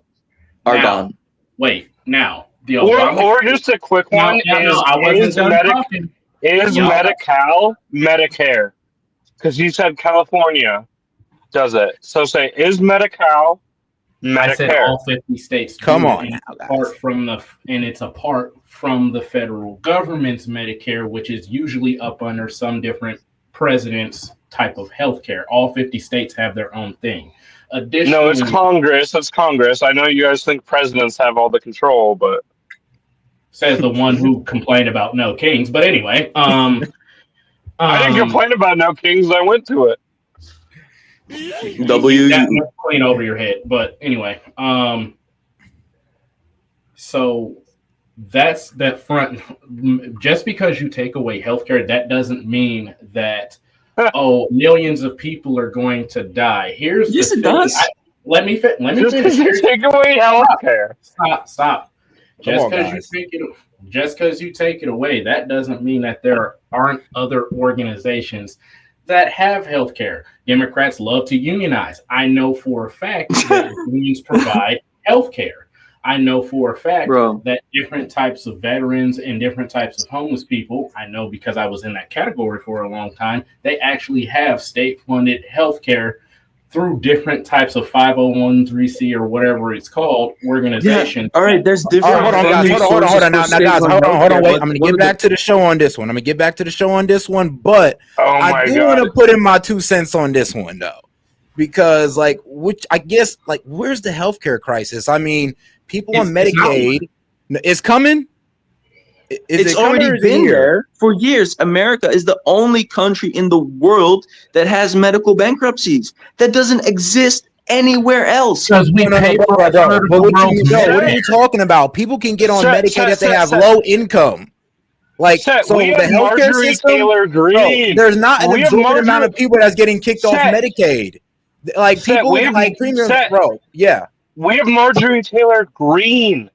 are gone? Wait, now the Or just a quick one I wasn't done talking. Is Medi-Cal Medicare? Because you said California does it. So say, is Medi-Cal Medicare? I said all 50 states. Come do on it, now, it's apart from the federal government's Medicare, which is usually up under some different president's type of healthcare. All 50 states have their own thing. Additionally, No, it's Congress. It's Congress. I know you guys think presidents have all the control, but says the one who complained about no kings. But anyway, I didn't complain about no kings. I went to it. W clean over your head. But anyway, so that's that front. Just because you take away healthcare, that doesn't mean that millions of people are going to die. Here's yes, the it thing. does. Let me finish. You take away healthcare. Stop. Just because you take it away, that doesn't mean that there aren't other organizations that have healthcare. Democrats love to unionize. I know for a fact that unions provide healthcare. I know for a fact that different types of veterans and different types of homeless people, I know because I was in that category for a long time, they actually have state-funded healthcare through different types of 501c or whatever it's called organizations. Yeah. All right, there's different. Hold on, guys. Hold on. Now, guys, hold on. Wait, I'm gonna get back to the show on this one. But I do want to put in my 2 cents on this one though, because where's the healthcare crisis? I mean, people on Medicaid, it's coming. It's already been there for years. America is the only country in the world that has medical bankruptcies. That doesn't exist anywhere else. Because we pay for a third of the world's What are you talking about? People can get on Medicaid if they have low income. We have the healthcare Marjorie system, Taylor Greene. there's not an exorbitant amount of people that's getting kicked off Medicaid. Premiums, bro. Yeah. We have Marjorie Taylor Greene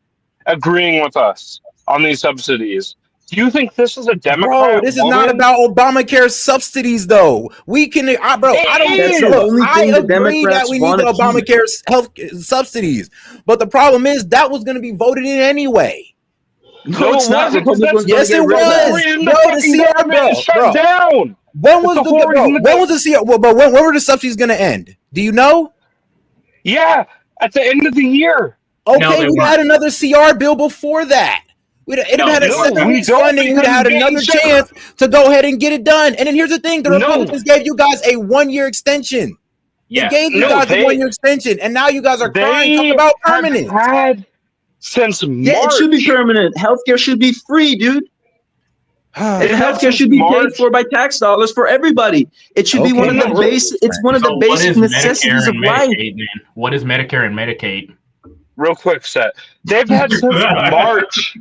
agreeing with us on these subsidies. Do you think this is a Democrat? Bro, this is not about Obamacare subsidies, though. We can, I don't care. Look, I agree that we need the Obamacare health subsidies, but the problem is that was going to be voted in anyway. No, it's not. Yes, it was. Bro, the CR shut down. When was the CR? But when were the subsidies going to end? Do you know? Yeah, at the end of the year. Okay, we had another CR bill before that. We'd have had a second funding. We'd have had another chance to go ahead and get it done. And then here's the thing: the Republicans gave you guys a 1-year extension. They gave you guys a 1-year extension, and now you guys are crying talking about permanent. Had since March. Yeah, it should be permanent. Healthcare should be free, dude. Healthcare should be paid for by tax dollars for everybody. It should be one of the basic. It's one of the basic necessities of life. What is Medicare and Medicaid? Real quick, Set. They've had since March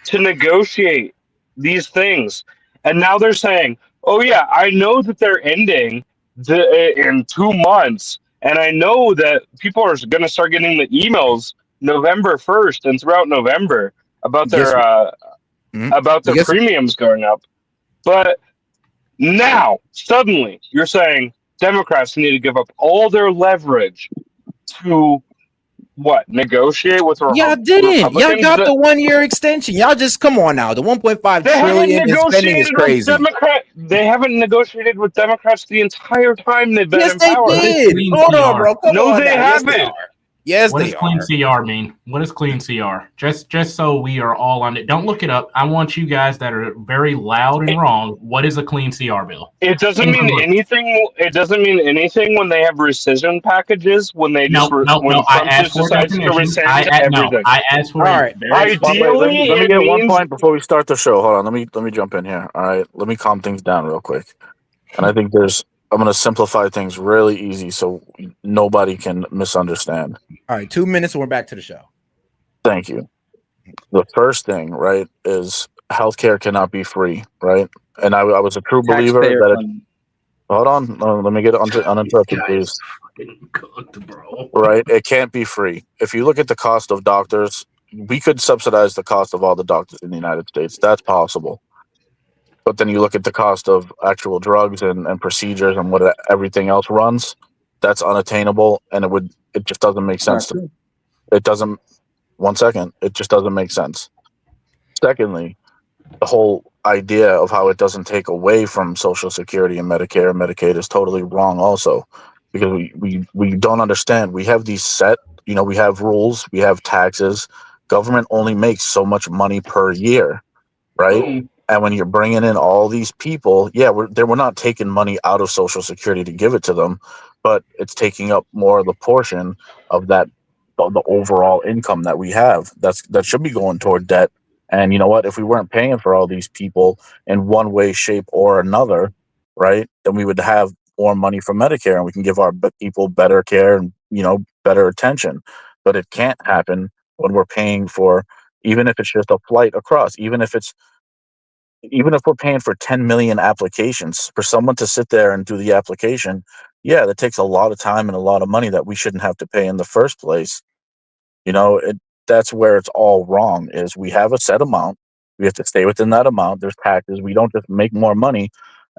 to negotiate these things, and now they're saying, "Oh yeah, I know that they're ending in 2 months, and I know that people are going to start getting the emails November 1st and throughout November about their premiums going up." But now suddenly you're saying Democrats need to give up all their leverage to what, negotiate with Y'all didn't. Y'all Republicans? got the 1-year extension. Y'all just come on now. The 1.5 They haven't trillion in spending is negotiated with crazy. They haven't negotiated with Democrats the entire time they've been Yes, in they power. did. Hold on, bro. Come No, on they now. Yes, they haven't. are. Yes, What they does clean are. CR mean? What is clean CR? Just so we are all on it. Don't look it up. I want you guys that are very loud and wrong. What is a clean CR bill? It doesn't mean anything. It doesn't mean anything when they have rescission packages. When they just No. when I Trump asked just for a decides to definition. rescind everything. I asked for All a right. very By the way, Ideally, let me it get one means point before we start the show. Hold on, let me jump in here. All right, let me calm things down real quick. And I think I'm going to simplify things really easy so nobody can misunderstand. All right, 2 minutes and we're back to the show. Thank you. The first thing, right, is healthcare cannot be free, right? And I was a true believer Taxpayer that funding. hold on, let me get uninterrupted, please. Cooked, bro. Right? It can't be free. If you look at the cost of doctors, we could subsidize the cost of all the doctors in the United States. That's possible. But then you look at the cost of actual drugs and procedures and what everything else runs, that's unattainable, and it just doesn't make sense to me. It doesn't. One second, it just doesn't make sense. Secondly, the whole idea of how it doesn't take away from Social Security and Medicare and Medicaid is totally wrong also, because we don't understand. We have these set, we have rules, we have taxes. Government only makes so much money per year, right? Boom. And when you're bringing in all these people, yeah, we're not taking money out of Social Security to give it to them, but it's taking up more of the portion of the overall income that we have. That should be going toward debt. And you know what? If we weren't paying for all these people in one way, shape, or another, right, then we would have more money for Medicare, and we can give our people better care and better attention. But it can't happen when we're paying for, even if it's just a flight across, even if we're paying for 10 million applications for someone to sit there and do the application. Yeah, that takes a lot of time and a lot of money that we shouldn't have to pay in the first place. That's where it's all wrong. Is we have a set amount, we have to stay within that amount. There's taxes. We don't just make more money.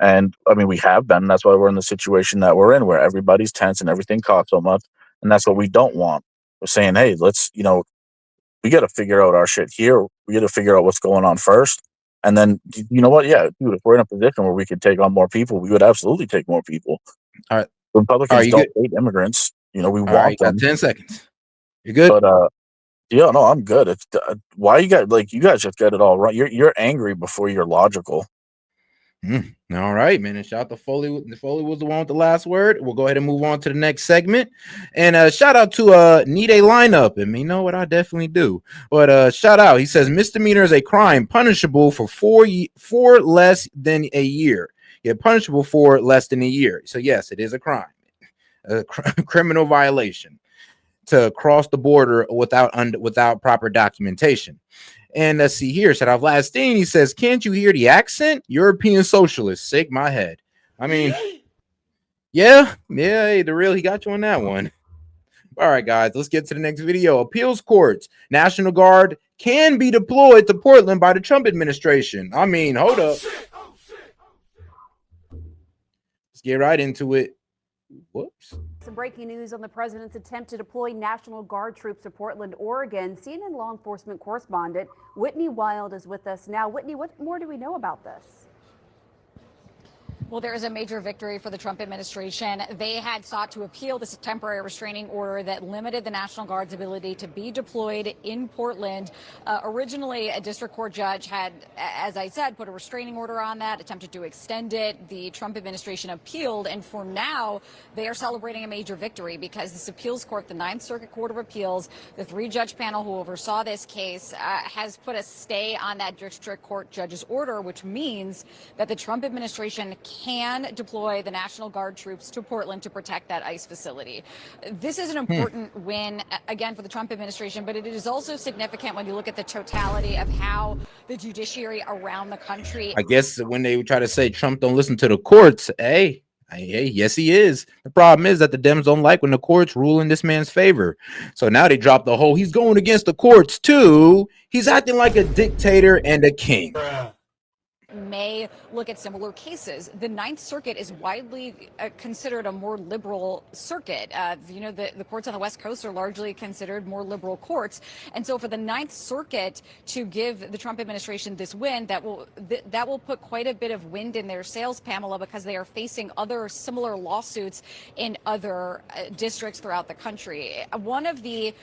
And I mean, we have been. That's why we're in the situation that we're in, where everybody's tense and everything costs so much. And that's what we don't want. We're saying, hey, let's, we got to figure out our shit here. We got to figure out what's going on first. And then, you know what? Yeah, dude, if we're in a position where we could take on more people, we would absolutely take more people. All right. Republicans don't hate immigrants. We want you them. got 10 seconds. You good? But yeah, no, I'm good. It's why you guys just get it all right. You're angry before you're logical. All right, man. And shout out to Foley. Foley was the one with the last word. We'll go ahead and move on to the next segment. And shout out to Need a Lineup. And you know what? I definitely do. But shout out. He says misdemeanor is a crime punishable for for less than a year. Yeah, punishable for less than a year. So yes, it is a crime, a criminal violation to cross the border without proper documentation. And let's see here. Shout out Vladstein. He says, can't you hear the accent? European socialist. Shake my head. I mean, yeah. Hey, the real, he got you on that one. All right, guys, let's get to the next video. Appeals courts. National Guard can be deployed to Portland by the Trump administration. I mean, hold up. Let's get right into it. Whoops. Some breaking news on the president's attempt to deploy National Guard troops to Portland, Oregon. CNN law enforcement correspondent Whitney Wild is with us now. Whitney, what more do we know about this? Well, there is a major victory for the Trump administration. They had sought to appeal this temporary restraining order that limited the National Guard's ability to be deployed in Portland. Originally, a district court judge had, as I said, put a restraining order on that, attempted to extend it. The Trump administration appealed, and for now, they are celebrating a major victory because this appeals court, the Ninth Circuit Court of Appeals, the three-judge panel who oversaw this case, has put a stay on that district court judge's order, which means that the Trump administration can deploy the National Guard troops to Portland to protect that ICE facility. This is an important win, again, for the Trump administration, but it is also significant when you look at the totality of how the judiciary around the country. I guess when they try to say Trump don't listen to the courts, hey, yes, he is. The problem is that the Dems don't like when the courts rule in this man's favor. So now they drop the whole, he's going against the courts too. He's acting like a dictator and a king. may look at similar cases. The Ninth Circuit is widely considered a more liberal circuit. The courts on the West Coast are largely considered more liberal courts. And so for the Ninth Circuit to give the Trump administration this win, that will put quite a bit of wind in their sails, Pamela, because they are facing other similar lawsuits in other districts throughout the country. One of the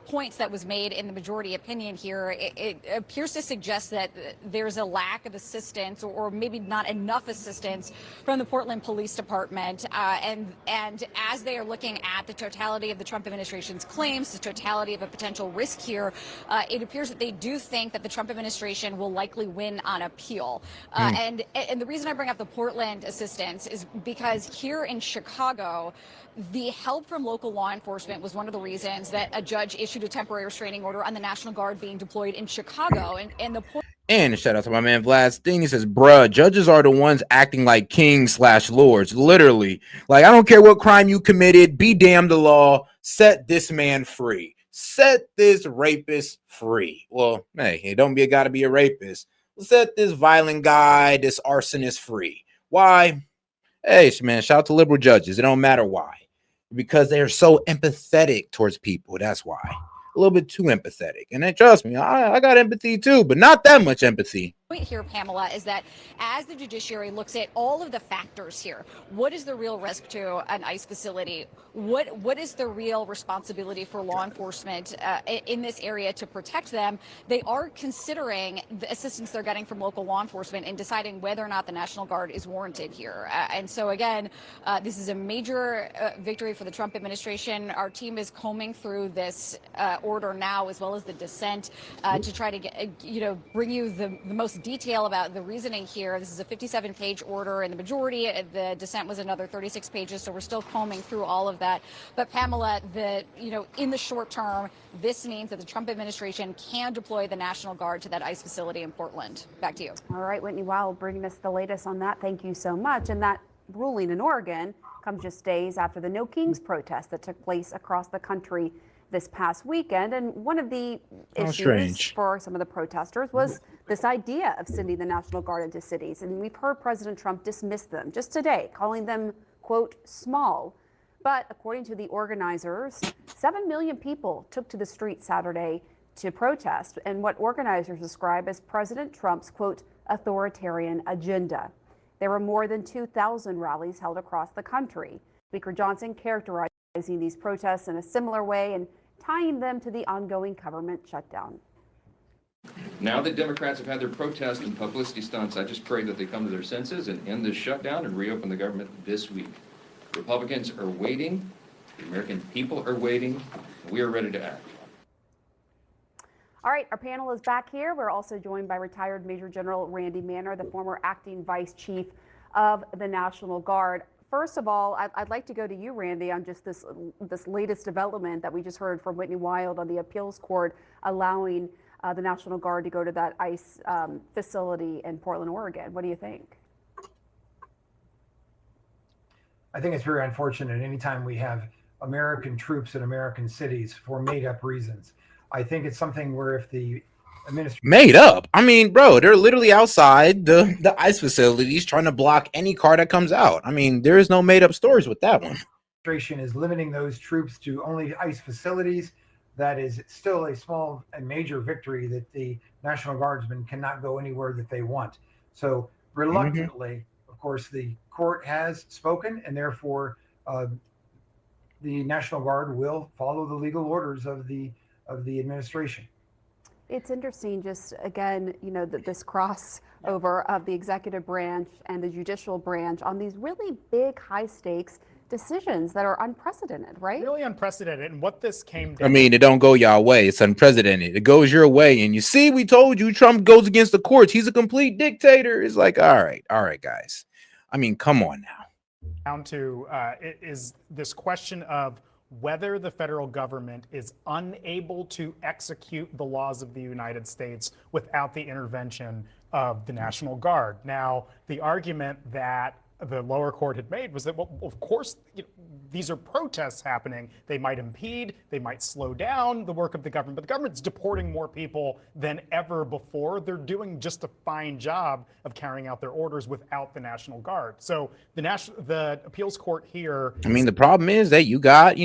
points that was made in the majority opinion here, it appears to suggest that there's a lack of assistance or maybe not enough assistance from the Portland Police Department. And as they are looking at the totality of the Trump administration's claims, the totality of a potential risk here, it appears that they do think that the Trump administration will likely win on appeal. And the reason I bring up the Portland assistance is because here in Chicago, the help from local law enforcement was one of the reasons that a judge issued a temporary restraining order on the National Guard being deployed in Chicago. And shout out to my man Vlad Sting. He says, bruh, judges are the ones acting like kings/lords. Literally. Like, I don't care what crime you committed. Be damned the law. Set this man free. Set this rapist free. Well, hey, don't be a guy to be a rapist. Set this violent guy, this arsonist free. Why? Hey, man, shout out to liberal judges. It don't matter why. Because they're so empathetic towards people. That's why. A little bit too empathetic. And then trust me, I got empathy too, but not that much empathy. Point here, Pamela, is that as the judiciary looks at all of the factors here, what is the real risk to an ICE facility? What is the real responsibility for law enforcement in this area to protect them? They are considering the assistance they're getting from local law enforcement and deciding whether or not the National Guard is warranted here. And so again, this is a major victory for the Trump administration. Our team is combing through this order now, as well as the dissent, to try to get, bring you the most detail about the reasoning here. This is a 57-page order in the majority. The dissent was another 36 pages, so we're still combing through all of that. But Pamela, in the short term, this means that the Trump administration can deploy the National Guard to that ICE facility in Portland. Back to you. All right, Whitney Wild bringing us the latest on that. Thank you so much. And that ruling in Oregon comes just days after the No Kings protest that took place across the country this past weekend. And one of the issues for some of the protesters was this idea of sending the National Guard into cities. And we've heard President Trump dismiss them just today, calling them, quote, small. But according to the organizers, 7 million people took to the street Saturday to protest and what organizers describe as President Trump's, quote, authoritarian agenda. There were more than 2,000 rallies held across the country. Speaker Johnson characterizing these protests in a similar way and tying them to the ongoing government shutdown. Now that Democrats have had their protests and publicity stunts, I just pray that they come to their senses and end this shutdown and reopen the government this week. Republicans are waiting. The American people are waiting. We are ready to act. All right, our panel is back here. We're also joined by retired Major General Randy Manner, the former acting vice chief of the National Guard. First of all, I'd like to go to you, Randy, on just this latest development that we just heard from Whitney Wild on the appeals court allowing the National Guard to go to that ICE facility in Portland, Oregon. What do you think? I think it's very unfortunate anytime we have American troops in American cities for made-up reasons. I think it's something where if the administration made up, I mean, bro, they're literally outside the ICE facilities trying to block any car that comes out. I mean, there is no made-up stories with that one. Administration is limiting those troops to only ICE facilities. That is still a small and major victory that the National Guardsmen cannot go anywhere that they want. So reluctantly, of course, the court has spoken, and therefore the National Guard will follow the legal orders of the administration. It's interesting, just again, this crossover of the executive branch and the judicial branch on these really big, high stakes decisions that are unprecedented, right? Really unprecedented. And what this came down, I mean, it don't go your way. It's unprecedented. It goes your way. And you see, we told you Trump goes against the courts. He's a complete dictator. It's like, all right, guys. I mean, come on now. Down to it is this question of whether the federal government is unable to execute the laws of the United States without the intervention of the National Guard. Now, the argument that the lower court had made was that, well, of course, these are protests happening. They might impede, they might slow down the work of the government, but the government's deporting more people than ever before. They're doing just a fine job of carrying out their orders without the National Guard. So the appeals court here. I mean, the problem is that you got,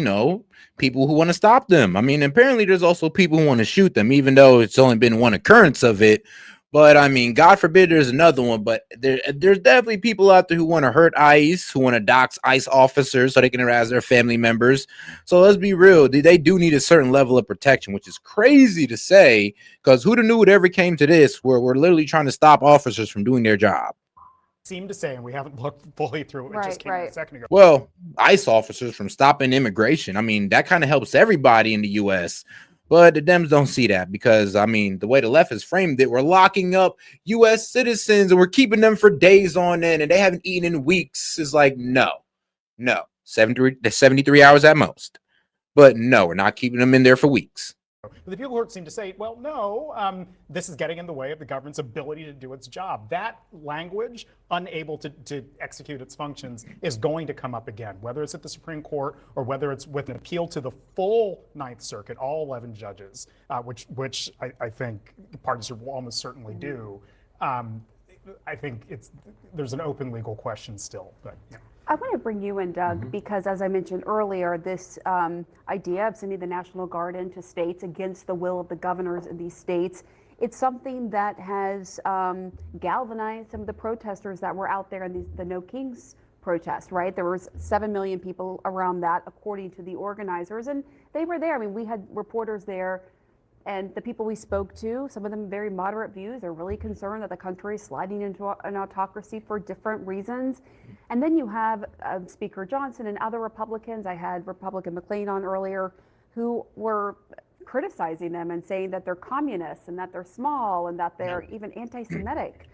people who want to stop them. I mean, apparently there's also people who want to shoot them, even though it's only been one occurrence of it. But I mean, God forbid there's another one. But there's definitely people out there who want to hurt ICE, who want to dox ICE officers so they can harass their family members. So let's be real. They do need a certain level of protection, which is crazy to say, because who'd have knew it ever came to this, where we're literally trying to stop officers from doing their job. Seem to say, and we haven't looked fully through it, it just came out a second ago. Well, ICE officers from stopping immigration. I mean, that kind of helps everybody in the U.S., but the Dems don't see that because, I mean, the way the left has framed it, we're locking up U.S. citizens and we're keeping them for days on end and they haven't eaten in weeks. It's like, no, 73 hours at most. But no, we're not keeping them in there for weeks. But the people who seem to say, well, no, this is getting in the way of the government's ability to do its job. That language, unable to execute its functions, is going to come up again, whether it's at the Supreme Court or whether it's with an appeal to the full Ninth Circuit, all 11 judges, which I think parties will almost certainly do. I think there's an open legal question still. But, yeah. I want to bring you in, Doug, because as I mentioned earlier, this idea of sending the National Guard into states against the will of the governors in these states, it's something that has galvanized some of the protesters that were out there in the No Kings protest, right? There was 7 million people around that, according to the organizers, and they were there. I mean, we had reporters there. And the people we spoke to, some of them very moderate views, are really concerned that the country is sliding into an autocracy for different reasons. And then you have Speaker Johnson and other Republicans. I had Republican McLean on earlier, who were criticizing them and saying that they're communists and that they're small and that they're even anti-Semitic.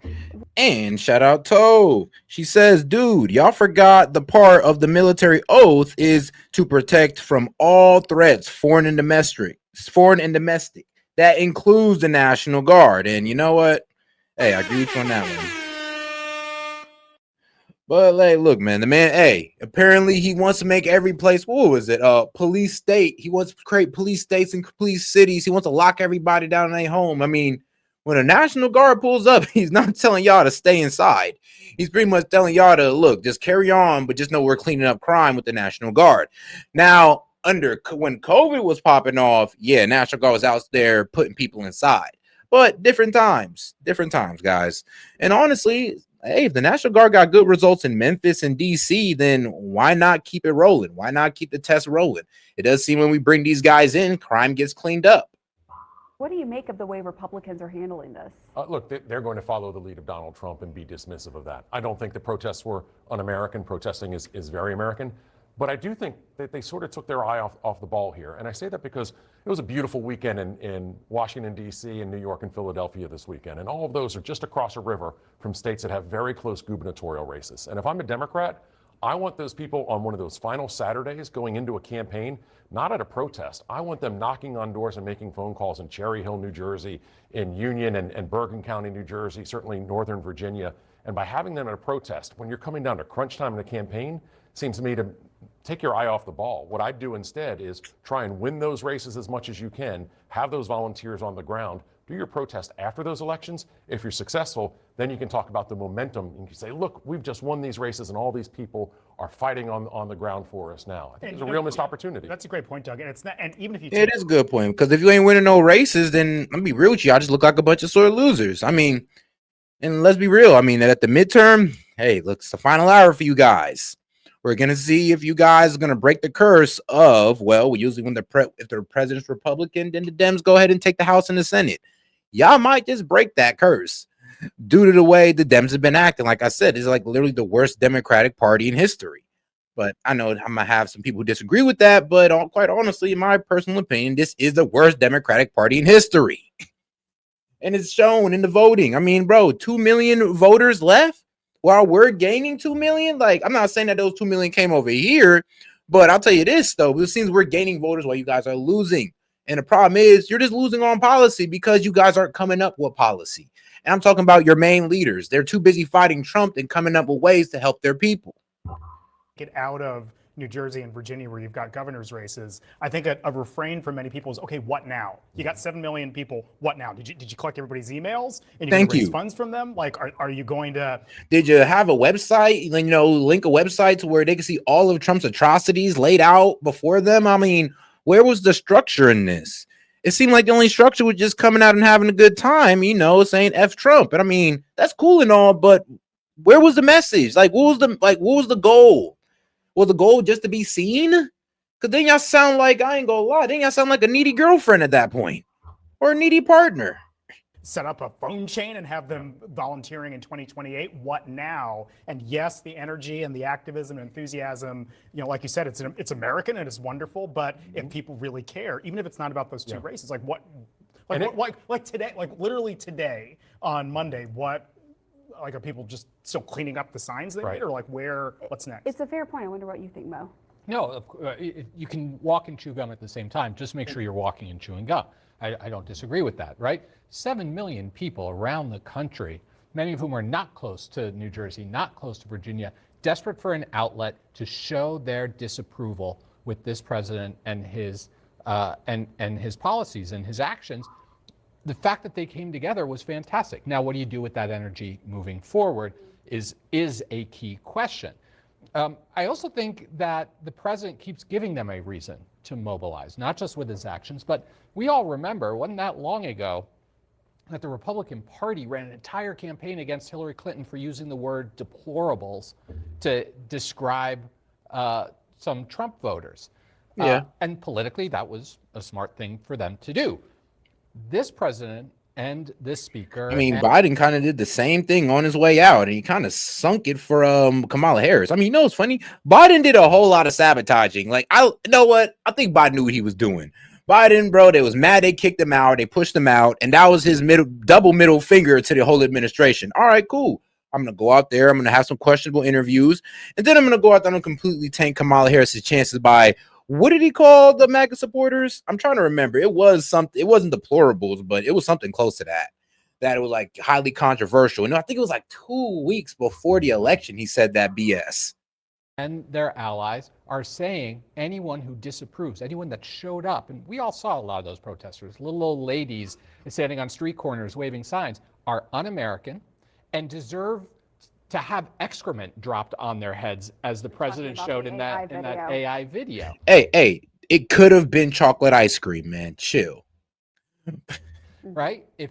And shout out Toe. She says, dude, y'all forgot the part of the military oath is to protect from all threats, foreign and domestic. That includes the National Guard. And you know what? Hey, I agree with you on that one. But hey, look, man, the man, apparently he wants to make every place, what was it? Police state. He wants to create police states and police cities. He wants to lock everybody down in their home. I mean, when a National Guard pulls up, he's not telling y'all to stay inside. He's pretty much telling y'all to, look, just carry on, but just know we're cleaning up crime with the National Guard. Now, when COVID was popping off, National Guard was out there putting people inside. But different times, guys. And honestly, hey, if the National Guard got good results in Memphis and D.C., then why not keep it rolling? Why not keep the test rolling? It does seem when we bring these guys in, crime gets cleaned up. What do you make of the way Republicans are handling this? Look, they're going to follow the lead of Donald Trump and be dismissive of that. I don't think the protests were un-American. Protesting is very American. But I do think that they sort of took their eye off the ball here. And I say that because it was a beautiful weekend in Washington, D.C., and New York and Philadelphia this weekend. And all of those are just across a river from states that have very close gubernatorial races. And if I'm a Democrat, I want those people on one of those final Saturdays going into a campaign, not at a protest. I want them knocking on doors and making phone calls in Cherry Hill, New Jersey, in Union and Bergen County, New Jersey, certainly Northern Virginia. And by having them at a protest, when you're coming down to crunch time in a campaign, seems to me to take your eye off the ball. What I'd do instead is try and win those races as much as you can, have those volunteers on the ground, do your protest after those elections. If you're successful, then you can talk about the momentum. You can say, look, we've just won these races and all these people are fighting on the ground for us now. I think it's a real missed opportunity. That's a great point, Doug. And it's not, and even if you it is a good point, because if you ain't winning no races, then let me be real with you, I just look like a bunch of sore losers. I mean, and let's be real. I mean, at the midterm, hey, look, it's the final hour for you guys. We're going to see if you guys are going to break the curse of, well, usually when if the president's Republican, then the Dems go ahead and take the House and the Senate. Y'all might just break that curse due to the way the Dems have been acting. Like I said, it's like literally the worst Democratic Party in history. But I know I'm going to have some people who disagree with that. But quite honestly, in my personal opinion, this is the worst Democratic Party in history. And it's shown in the voting. I mean, bro, 2 million voters left while we're gaining 2 million. Like, I'm not saying that those 2 million came over here, but I'll tell you this, though. It seems we're gaining voters while you guys are losing. And the problem is you're just losing on policy because you guys aren't coming up with policy. And I'm talking about your main leaders. They're too busy fighting Trump and coming up with ways to help their people. Get out of New Jersey and Virginia where you've got governor's races. I think a refrain for many people is, okay, what now? You got 7 million people, what now? Did you collect everybody's emails and you're going to raise funds from them? Like, are you going to... Did you have a website, you know, link a website to where they can see all of Trump's atrocities laid out before them? I mean, where was the structure in this? It seemed like the only structure was just coming out and having a good time, you know, saying F Trump. And I mean, that's cool and all, but where was the message? Like, what was the goal? Was the goal just to be seen? Because then y'all sound like, I ain't gonna lie, then y'all sound like a needy girlfriend at that point, or a needy partner. Set up a phone chain and have them volunteering in 2028. What now? And yes, the energy and the activism and enthusiasm, you know, like you said, it's American and it's wonderful. But if people really care, even if it's not about those two races, like what, like today, like literally today on Monday, what, like, are people just still cleaning up the signs they made, or like what's next? It's a fair point. I wonder what you think, Mo. No, you can walk and chew gum at the same time. Just make sure you're walking and chewing gum. I don't disagree with that, right? 7 million people around the country, many of whom are not close to New Jersey, not close to Virginia, desperate for an outlet to show their disapproval with this president and his policies and his actions. The fact that they came together was fantastic. Now, what do you do with that energy moving forward is a key question. I also think that the president keeps giving them a reason to mobilize, not just with his actions, but we all remember, it wasn't that long ago, that the Republican Party ran an entire campaign against Hillary Clinton for using the word deplorables to describe some Trump voters. Yeah. And politically, that was a smart thing for them to do. This president and this speaker... I mean, Biden kind of did the same thing on his way out, and he kind of sunk it for Kamala Harris. I mean, you know, it's funny. Biden did a whole lot of sabotaging. Like, you know what? I think Biden knew what he was doing. Biden, bro, they was mad. They kicked him out. They pushed him out, and that was his double middle finger to the whole administration. All right, cool. I'm going to go out there. I'm going to have some questionable interviews, and then I'm going to go out there and completely tank Kamala Harris's chances by... What did he call the MAGA supporters? I'm trying to remember. It was something. It wasn't deplorables, but it was something close to that. That it was like highly controversial. And I think it was like 2 weeks before the election he said that BS. And their allies are saying anyone who disapproves, anyone that showed up, and we all saw a lot of those protesters, little old ladies standing on street corners waving signs, are un-American and deserve to have excrement dropped on their heads, as the president showed in that AI video. Hey, it could have been chocolate ice cream, man. Chill. Right? If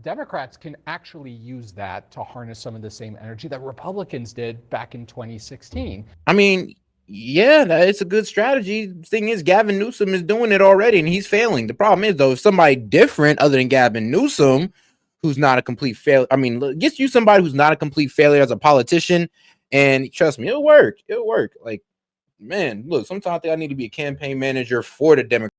Democrats can actually use that to harness some of the same energy that Republicans did back in 2016. I mean, yeah, it's a good strategy. The thing is, Gavin Newsom is doing it already, and he's failing. The problem is, though, if somebody different other than Gavin Newsom, who's not a complete failure. I mean, get you somebody who's not a complete failure as a politician, and trust me, it'll work. It'll work. Like, man, look, sometimes I think I need to be a campaign manager for the Democrats.